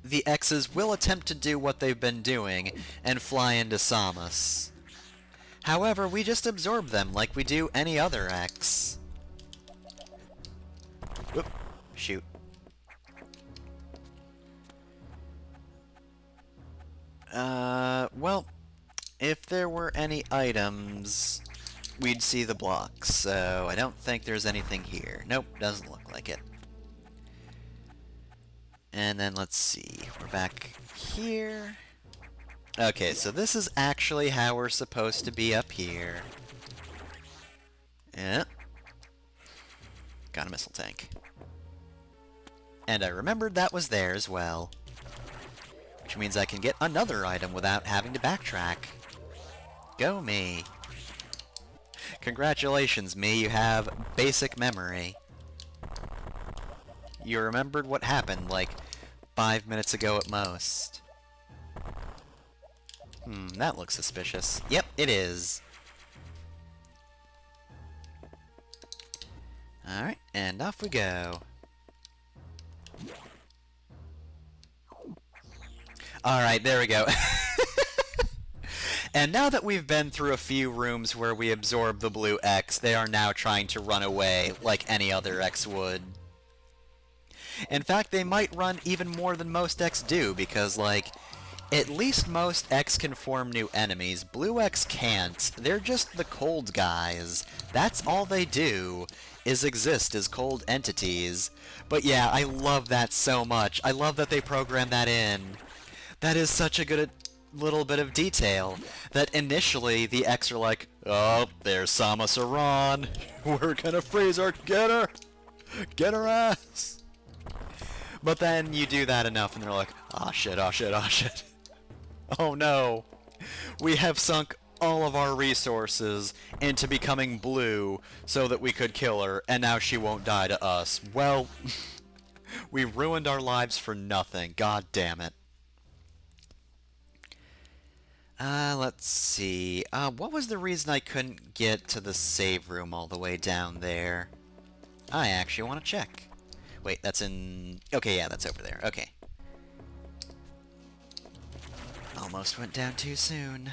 the X's will attempt to do what they've been doing and fly into Samus. However, we just absorb them like we do any other X. Whoop. Shoot. Well, if there were any items, we'd see the blocks, so I don't think there's anything here. Nope, doesn't look like it. And then let's see, we're back here. Okay, so this is actually how we're supposed to be up here. Yeah. Got a missile tank. And I remembered that was there as well. Which means I can get another item without having to backtrack. Go me. Congratulations, me, you have basic memory. You remembered what happened, like, 5 minutes ago at most. That looks suspicious. Yep, it is. Alright, and off we go. Alright, there we go. And now that we've been through a few rooms where we absorb the blue X, they are now trying to run away like any other X would. In fact, they might run even more than most X do, because, like, at least most X can form new enemies. Blue X can't. They're just the cold guys. That's all they do, is exist as cold entities. But yeah, I love that so much. I love that they programmed that in. That is such a good little bit of detail, that initially the X are like, oh, there's Samus Aran. We're gonna freeze her. Get her! Get her ass! But then you do that enough and they're like, aw shit, aw shit, aw shit. Oh no. We have sunk all of our resources into becoming blue so that we could kill her, and now she won't die to us. Well, we ruined our lives for nothing. God damn it. Let's see. What was the reason I couldn't get to the save room all the way down there? I actually want to check. Wait, that's in... Okay, yeah, that's over there. Okay. Almost went down too soon.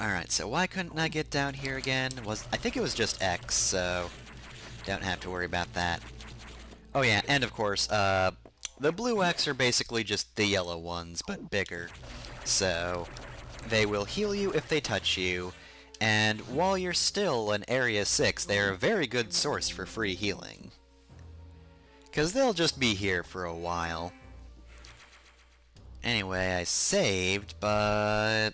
Alright, so why couldn't I get down here again? I think it was just X, so don't have to worry about that. Oh yeah, and of course, the blue X are basically just the yellow ones, but bigger. So, they will heal you if they touch you, and while you're still in Area 6, they're a very good source for free healing. Because they'll just be here for a while. Anyway, I saved, but...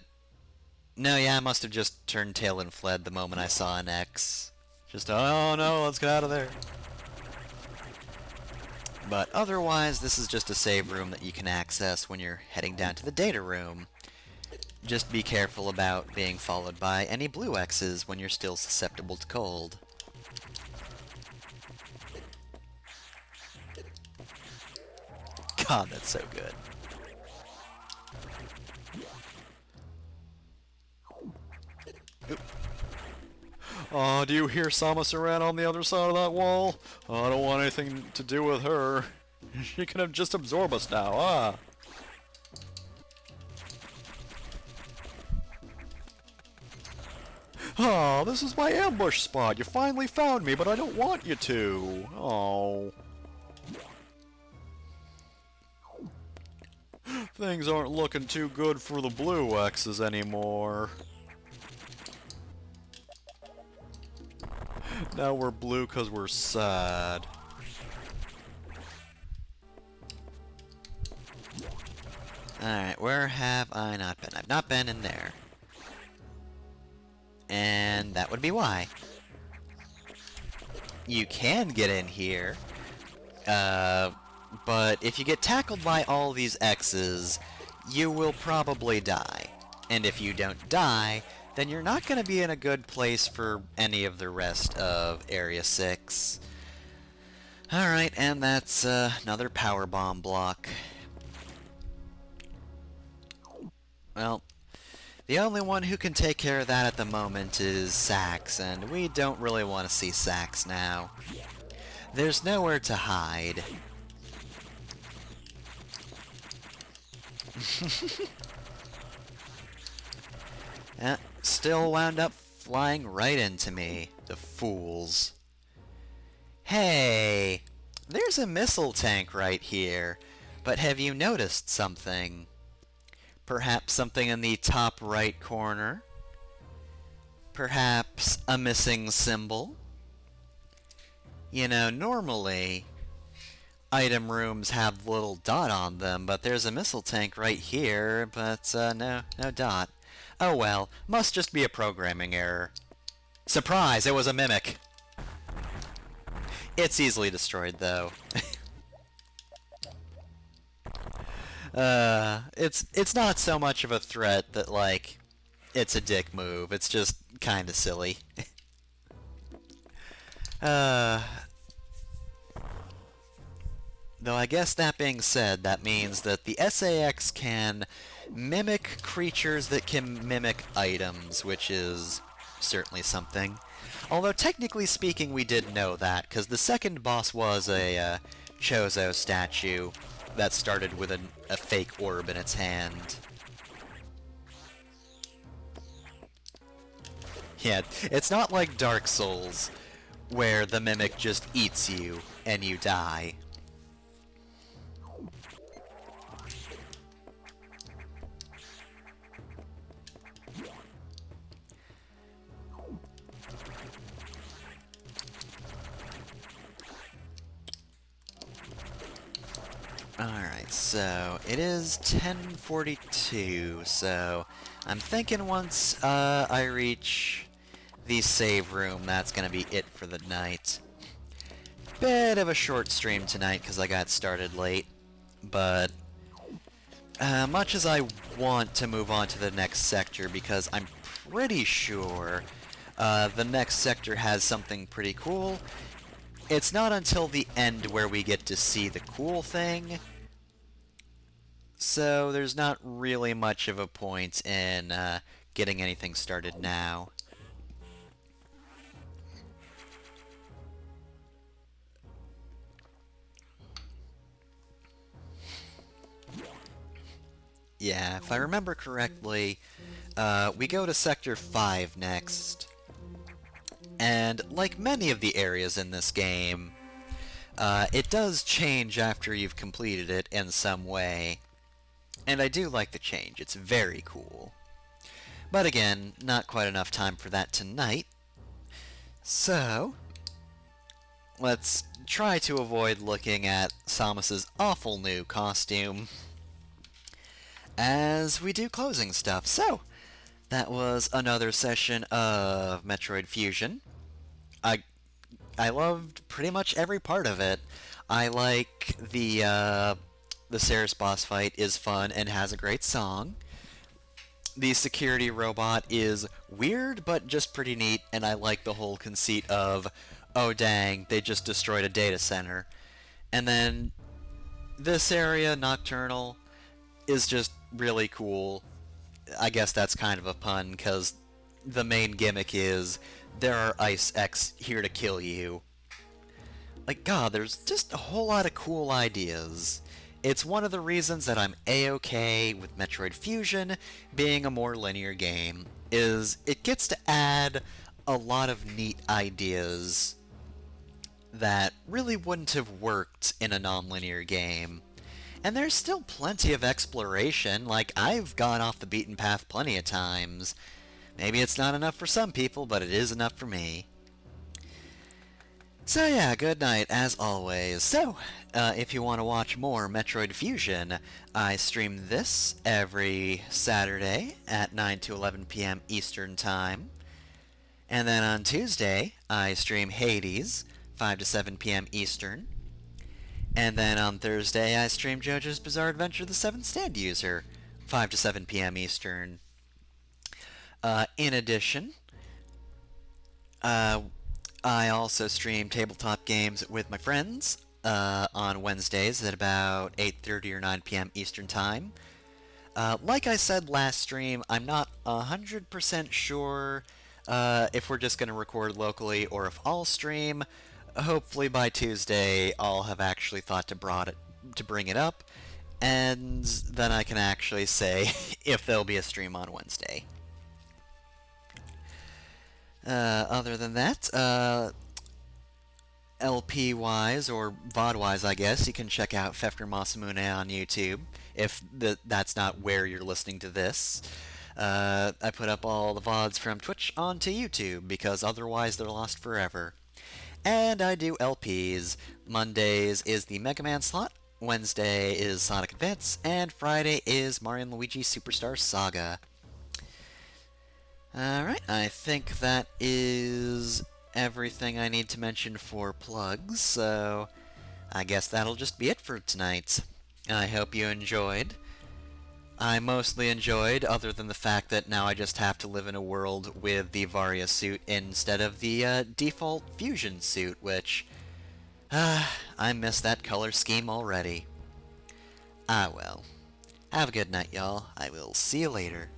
No, yeah, I must have just turned tail and fled the moment I saw an X. Just, oh no, let's get out of there. But otherwise, this is just a save room that you can access when you're heading down to the data room. Just be careful about being followed by any blue X's when you're still susceptible to cold. God, that's so good. Oop. Oh, do you hear Samus Aran on the other side of that wall? Oh, I don't want anything to do with her. She can just absorb us now, ah. Oh, this is my ambush spot. You finally found me, but I don't want you to. Oh. Things aren't looking too good for the blue X's anymore. Now we're blue because we're sad. Alright, where have I not been? I've not been in there. And that would be why. You can get in here, but if you get tackled by all these X's, you will probably die. And if you don't die, then you're not going to be in a good place for any of the rest of Area 6. Alright, and that's another power bomb block. Well, the only one who can take care of that at the moment is Sax, and we don't really want to see Sax now. There's nowhere to hide. Still wound up flying right into me, the fools. Hey, there's a missile tank right here, but have you noticed something? Perhaps something in the top right corner? Perhaps a missing symbol? You know, normally item rooms have the little dot on them, but there's a missile tank right here, but no dot. Oh well, must just be a programming error. Surprise, it was a mimic! It's easily destroyed, though. It's not so much of a threat that, like, it's a dick move. It's just kinda silly. Though I guess that being said, that means that the SAX can mimic creatures that can mimic items, which is certainly something. Although technically speaking we did know that, because the second boss was a Chozo statue, that started with a fake orb in its hand. Yeah, it's not like Dark Souls, where the Mimic just eats you and you die. Alright, so it is 10:42, so I'm thinking once I reach the save room, that's gonna be it for the night. Bit of a short stream tonight because I got started late, but much as I want to move on to the next sector because I'm pretty sure the next sector has something pretty cool, it's not until the end where we get to see the cool thing, so there's not really much of a point in getting anything started now. Yeah, if I remember correctly, we go to Sector 5 next. And like many of the areas in this game, it does change after you've completed it in some way. And I do like the change, it's very cool. But again, not quite enough time for that tonight. So, let's try to avoid looking at Samus's awful new costume as we do closing stuff. So, that was another session of Metroid Fusion. I loved pretty much every part of it. I like the Ceres boss fight is fun and has a great song. The security robot is weird but just pretty neat, and I like the whole conceit of, oh dang, they just destroyed a data center. And then this area, Nocturnal, is just really cool. I guess that's kind of a pun, because the main gimmick is there are Ice X here to kill you. Like, God, there's just a whole lot of cool ideas. It's one of the reasons that I'm A-okay with Metroid Fusion being a more linear game, is it gets to add a lot of neat ideas that really wouldn't have worked in a non-linear game. And there's still plenty of exploration, like I've gone off the beaten path plenty of times. Maybe it's not enough for some people, but it is enough for me. So yeah, good night as always. So, if you want to watch more Metroid Fusion, I stream this every Saturday at 9 to 11 p.m. Eastern Time. And then on Tuesday, I stream Hades, 5 to 7 p.m. Eastern. And then on Thursday, I stream JoJo's Bizarre Adventure: The Seventh Stand User, 5 to 7 p.m. Eastern. In addition, I also stream tabletop games with my friends on Wednesdays at about 8:30 or 9 p.m. Eastern Time. Like I said last stream, I'm not 100% sure if we're just going to record locally or if I'll stream. Hopefully by Tuesday I'll have actually thought to bring it up, and then I can actually say if there'll be a stream on Wednesday. Other than that, LP-wise, or VOD-wise, I guess, you can check out Fefter Masamune on YouTube, if that's not where you're listening to this. I put up all the VODs from Twitch onto YouTube, because otherwise they're lost forever. And I do LPs. Mondays is the Mega Man slot, Wednesday is Sonic Advance, and Friday is Mario & Luigi Superstar Saga. Alright, I think that is everything I need to mention for plugs, so I guess that'll just be it for tonight. I hope you enjoyed. I mostly enjoyed, other than the fact that now I just have to live in a world with the Varia suit instead of the default Fusion suit, which, I miss that color scheme already. Ah well. Have a good night, y'all. I will see you later.